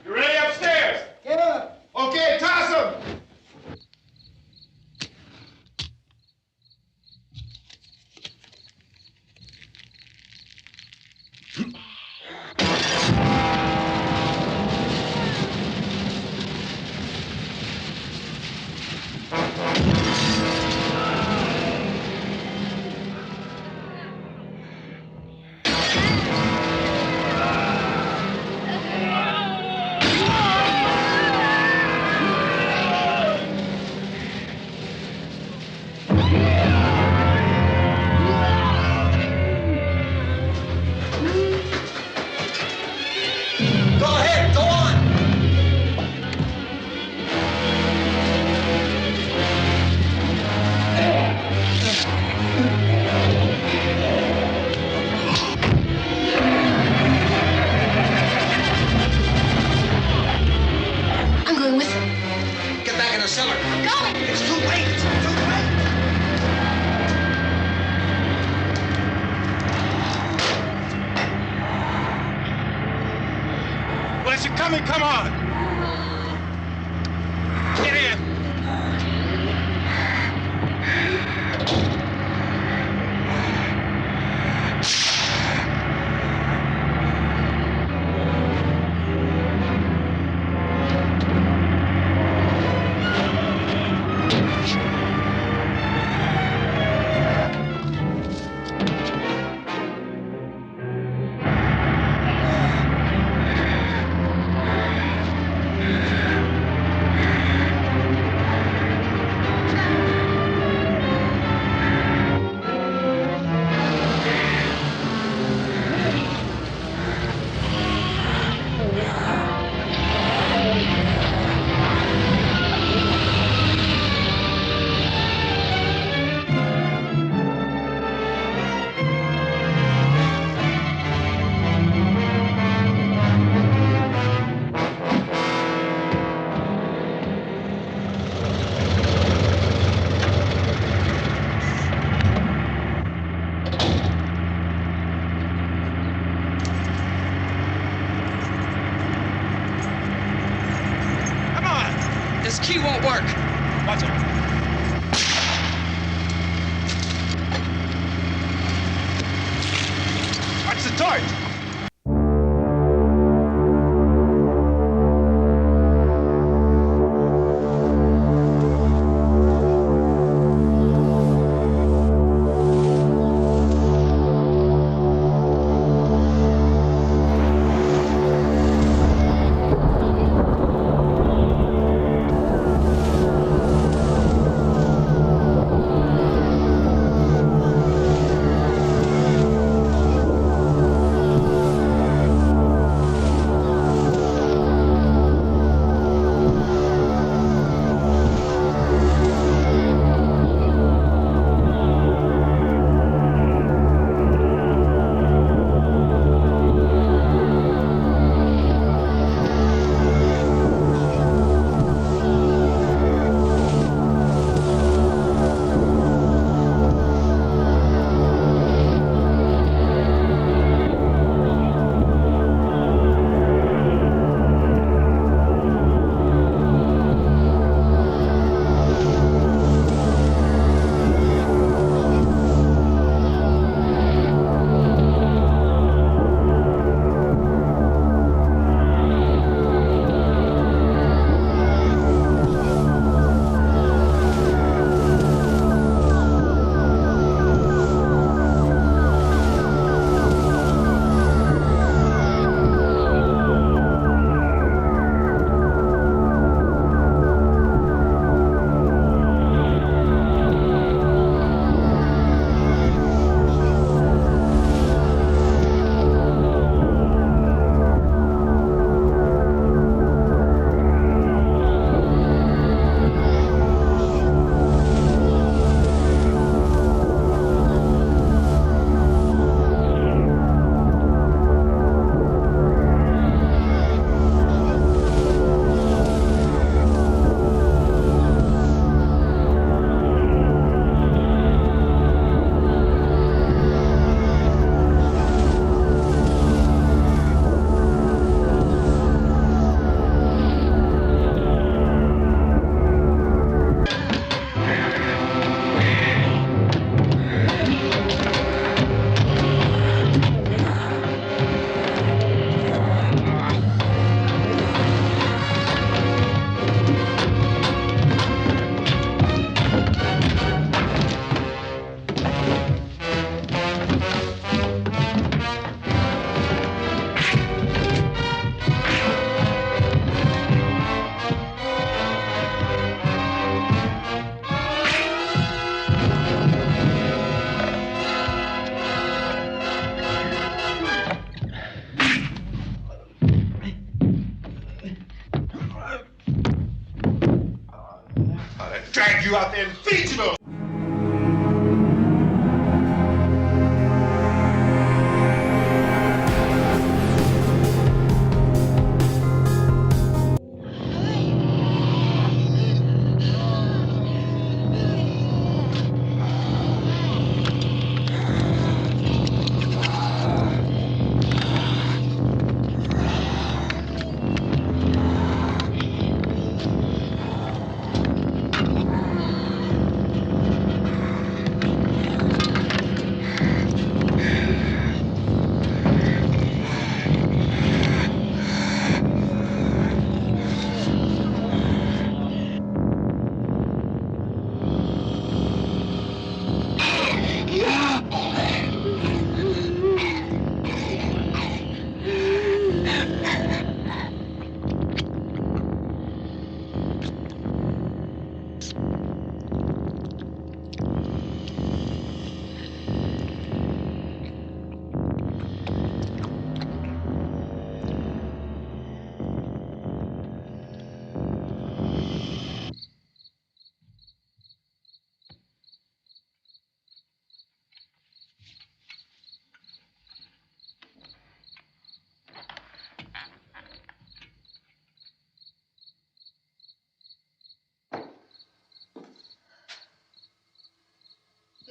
You ready upstairs? Yeah. Okay, toss them. I'm going with them. Get back in the cellar. I'm going. It's too late. It's too late. Unless you're coming, come on. Get in. key won't work. Watch it. Watch the torch. Drag you out there and feed you those.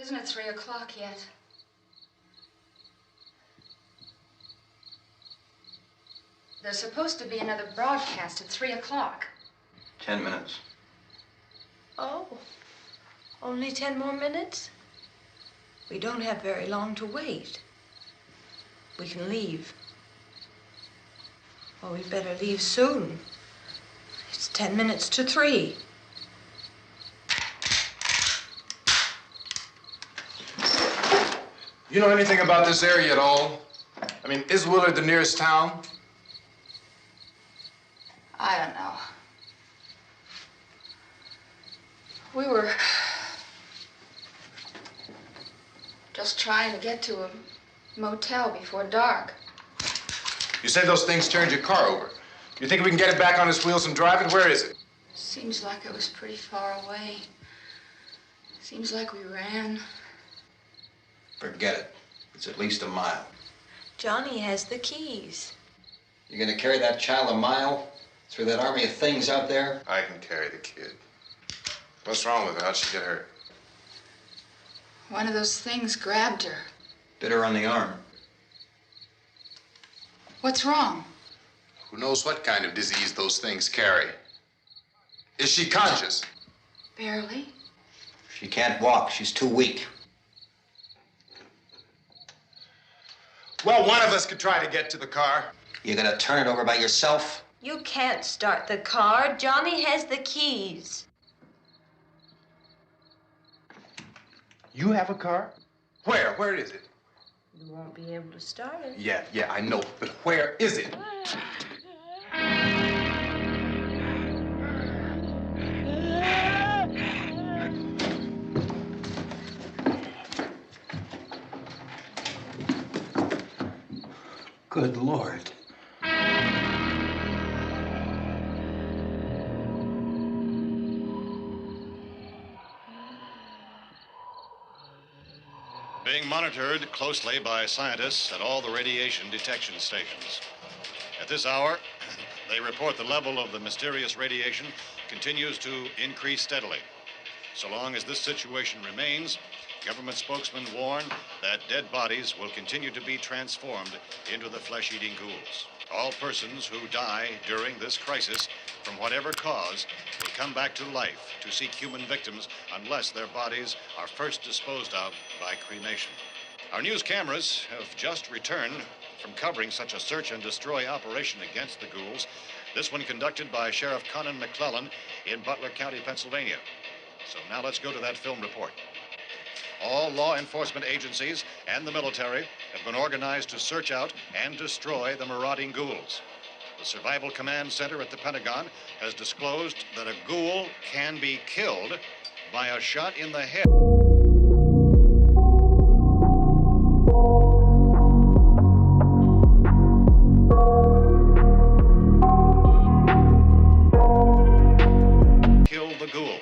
Isn't it 3 o'clock yet? There's supposed to be another broadcast at 3 o'clock. 10 minutes. Oh, only 10 more minutes? We don't have very long to wait. We can leave. Well, we'd better leave soon. It's 10 minutes to 3. You know anything about this area at all? I mean, is Willard the nearest town? I don't know. We were just trying to get to a motel before dark. You said those things turned your car over. You think we can get it back on its wheels and drive it? Where is it? Seems like it was pretty far away. Seems like we ran. Forget it. It's at least a mile. Johnny has the keys. You're gonna carry that child a mile through that army of things out there? I can carry the kid. What's wrong with her? How'd she get hurt? One of those things grabbed her. Bit her on the arm. What's wrong? Who knows what kind of disease those things carry? Is she conscious? Barely. She can't walk. She's too weak. Well, one of us could try to get to the car. You gonna turn it over by yourself? You can't start the car. Johnny has the keys. You have a car? Where? Where is it? You won't be able to start it. Yeah, I know. But where is it? Good Lord. Being monitored closely by scientists at all the radiation detection stations. At this hour, they report the level of the mysterious radiation continues to increase steadily. So long as this situation remains, government spokesmen warn that dead bodies will continue to be transformed into the flesh-eating ghouls. All persons who die during this crisis, from whatever cause, will come back to life to seek human victims unless their bodies are first disposed of by cremation. Our news cameras have just returned from covering such a search and destroy operation against the ghouls, this one conducted by Sheriff Conan McClellan in Butler County, Pennsylvania. So now let's go to that film report. All law enforcement agencies and the military have been organized to search out and destroy the marauding ghouls. The Survival Command Center at the Pentagon has disclosed that a ghoul can be killed by a shot in the head. Kill the ghoul.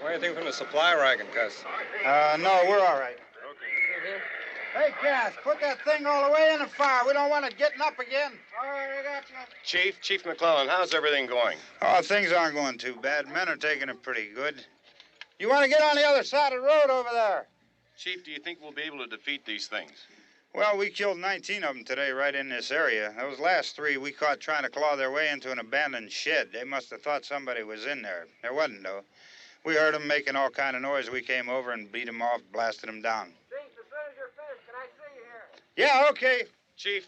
Anything from the supply wagon, Cuz? No, we're all right. Hey, Cass, put that thing all the way in the fire. We don't want it getting up again. All right, I got you. Chief McClellan, how's everything going? Oh, things aren't going too bad. Men are taking it pretty good. You want to get on the other side of the road over there? Chief, do you think we'll be able to defeat these things? Well, we killed 19 of them today right in this area. Those last 3 we caught trying to claw their way into an abandoned shed. They must have thought somebody was in there. There wasn't, though. We heard them making all kind of noise. We came over and beat them off, blasted them down. Chief, as soon as you're finished, can I see you here? Yeah, okay. Chief,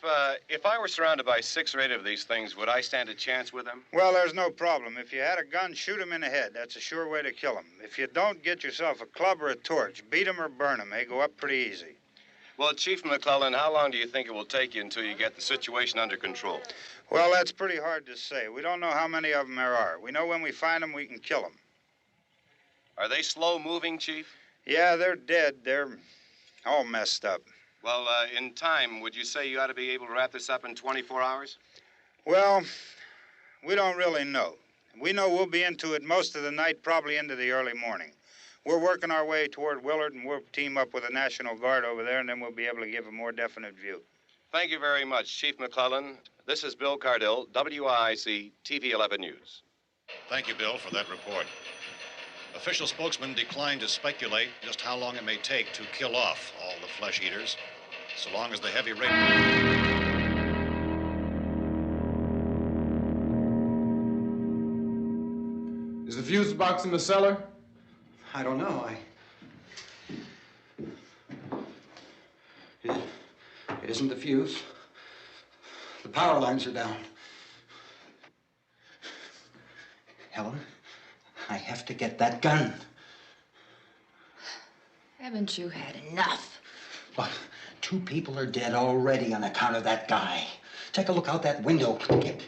if I were surrounded by 6 or 8 of these things, would I stand a chance with them? Well, there's no problem. If you had a gun, shoot them in the head. That's a sure way to kill them. If you don't, get yourself a club or a torch. Beat them or burn them. They go up pretty easy. Well, Chief McClellan, how long do you think it will take you until you get the situation under control? Well, that's pretty hard to say. We don't know how many of them there are. We know when we find them, we can kill them. Are they slow-moving, Chief? Yeah, they're dead. They're all messed up. Well, in time, would you say you ought to be able to wrap this up in 24 hours? Well, we don't really know. We know we'll be into it most of the night, probably into the early morning. We're working our way toward Willard, and we'll team up with the National Guard over there, and then we'll be able to give a more definite view. Thank you very much, Chief McClellan. This is Bill Cardill, WIC TV 11 News. Thank you, Bill, for that report. Official spokesman declined to speculate just how long it may take to kill off all the flesh eaters, so long as the heavy rain... Is the fuse box in the cellar? I don't know. It isn't the fuse. The power lines are down. Helen, I have to get that gun. Haven't you had enough? But 2 people are dead already on account of that guy. Take a look out that window. Get.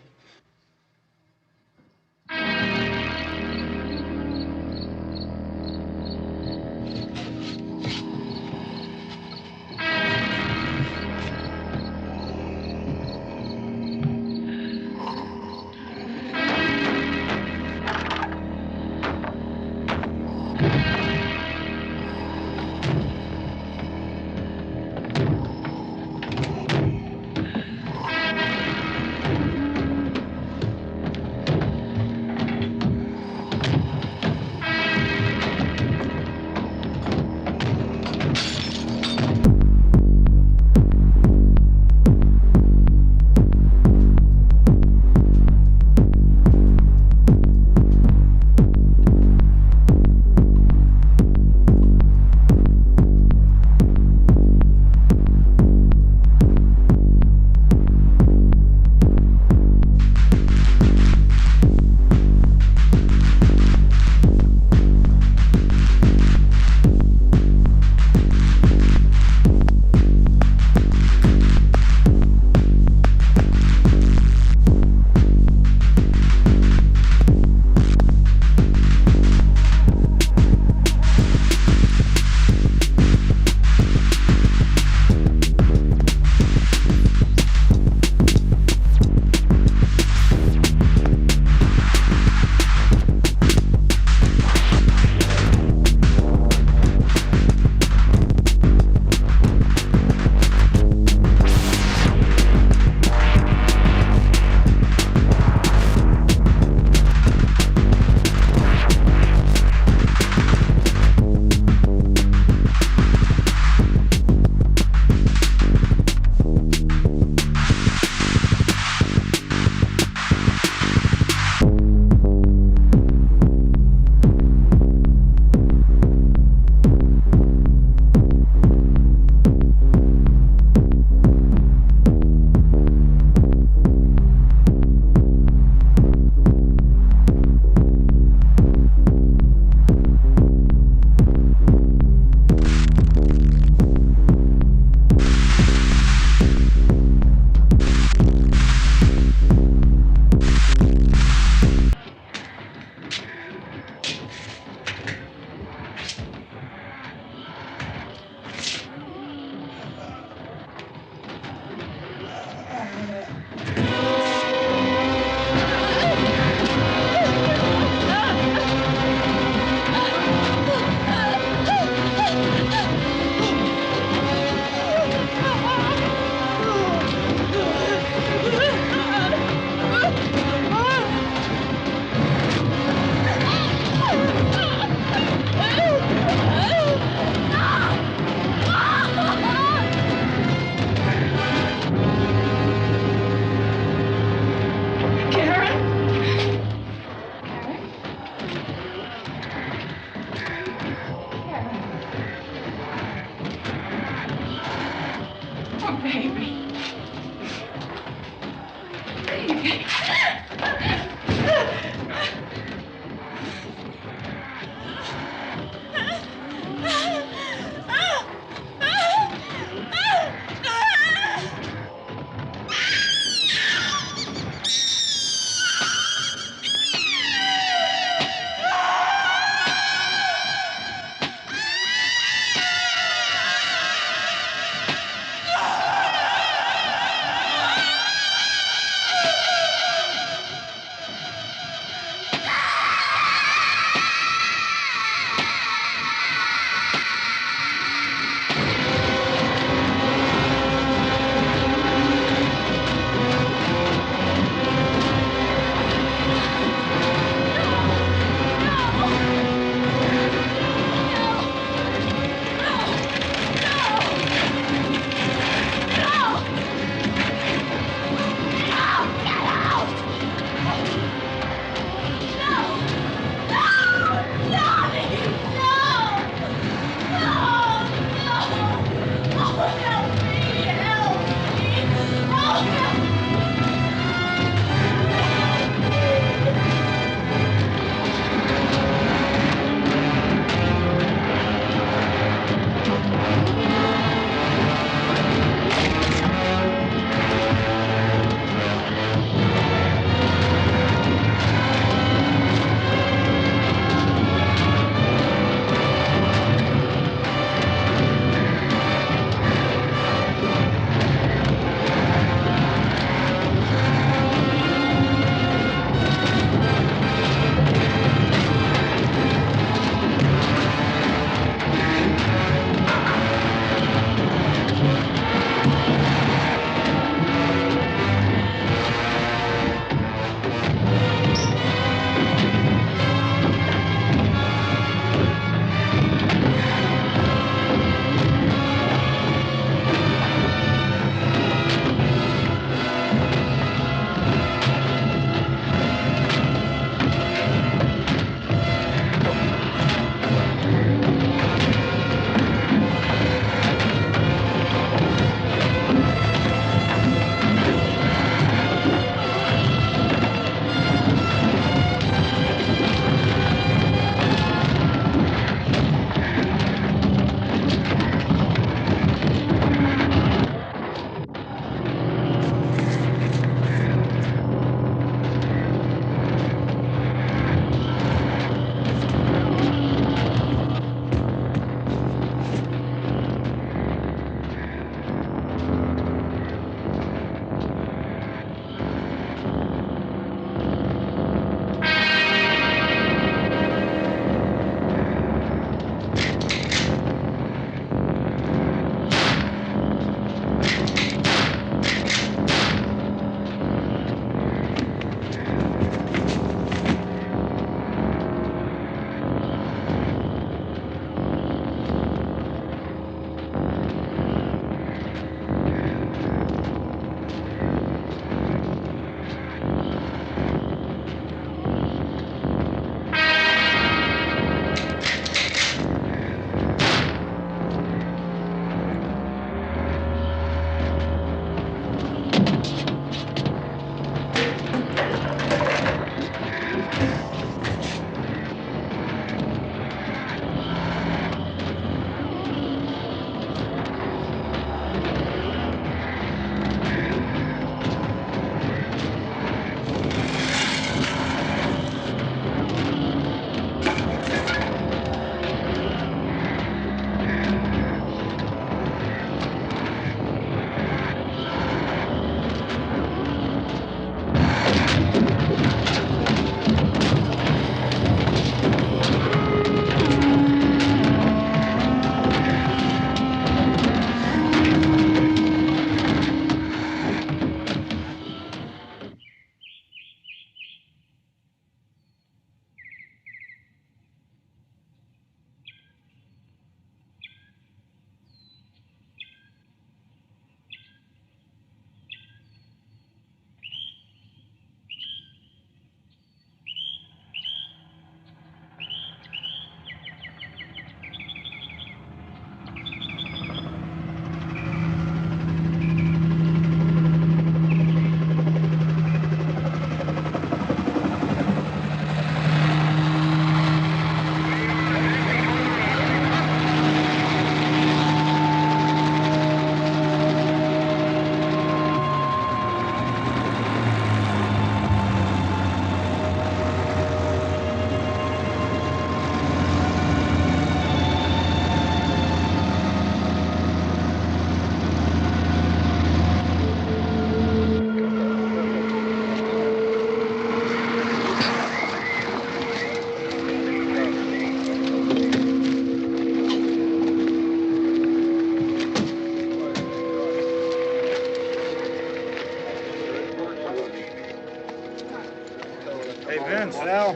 Vince, Al,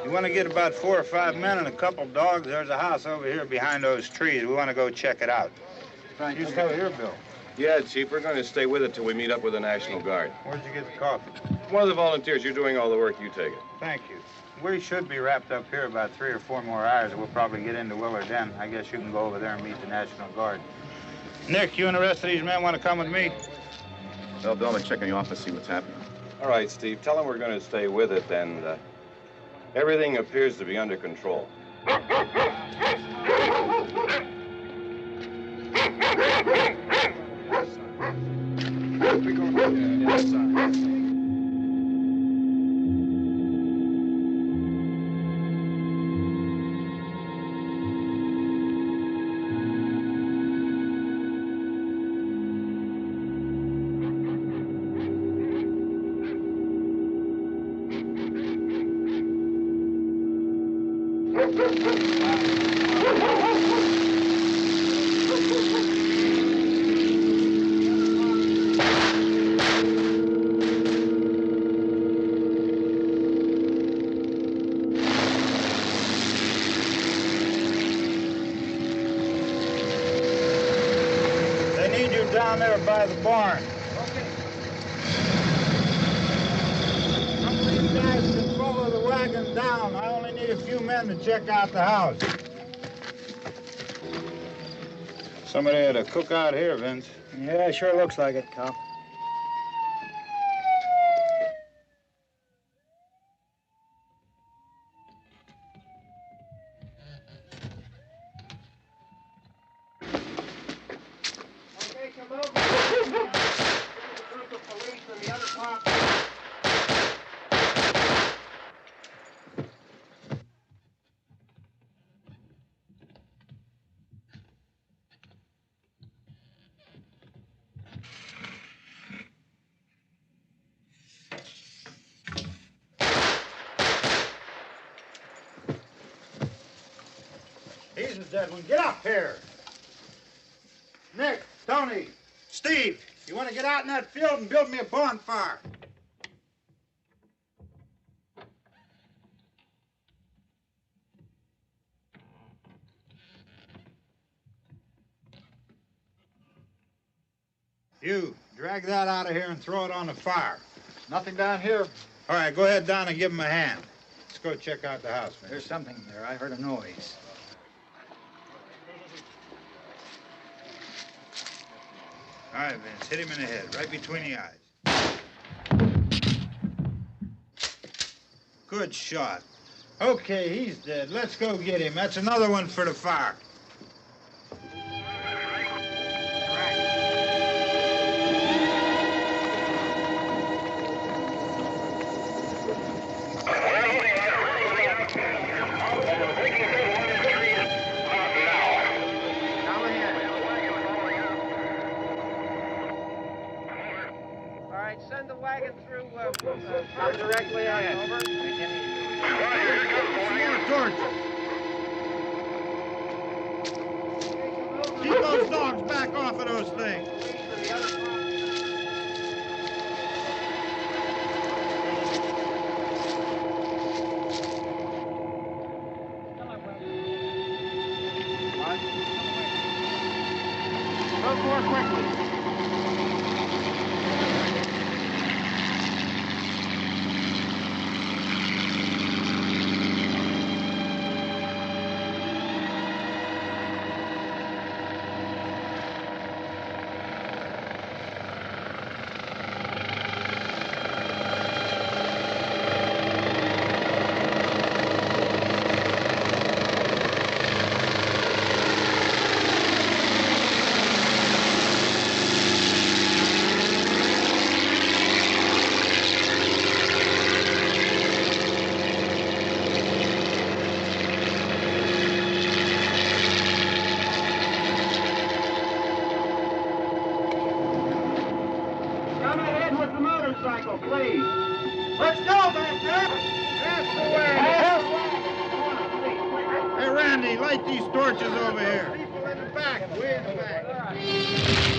you want to get about 4 or 5 men and a couple dogs? There's a house over here behind those trees. We want to go check it out. You still here, Bill? Yeah, Chief, we're going to stay with it till we meet up with the National Guard. Where'd you get the coffee? One of the volunteers, you're doing all the work, you take it. Thank you. We should be wrapped up here about 3 or 4 more hours. We'll probably get into Willard then. I guess you can go over there and meet the National Guard. Nick, you and the rest of these men want to come with me? Well, Bill, check in the office, see what's happening. All right, Steve, tell them we're going to stay with it, and everything appears to be under control. Down there by the barn. Some of these guys can follow the wagon down. I only need a few men to check out the house. Somebody had a cookout here, Vince. Yeah, sure looks like it, Cop. He's a dead one. Get up here. Nick, Tony, Steve, you want to get out in that field and build me a bonfire? You, drag that out of here and throw it on the fire. Nothing down here. All right, go ahead down and give him a hand. Let's go check out the house, man. There's something there. I heard a noise. All right, Vince, hit him in the head, right between the eyes. Good shot. Okay, he's dead. Let's go get him. That's another one for the fire. Send the wagon through directly on over. More torches. Keep those dogs back off of those things. Look more quickly. Please. Let's go back there. That's the way. Hey, Randy, light these torches over here. People in the back, way in the back.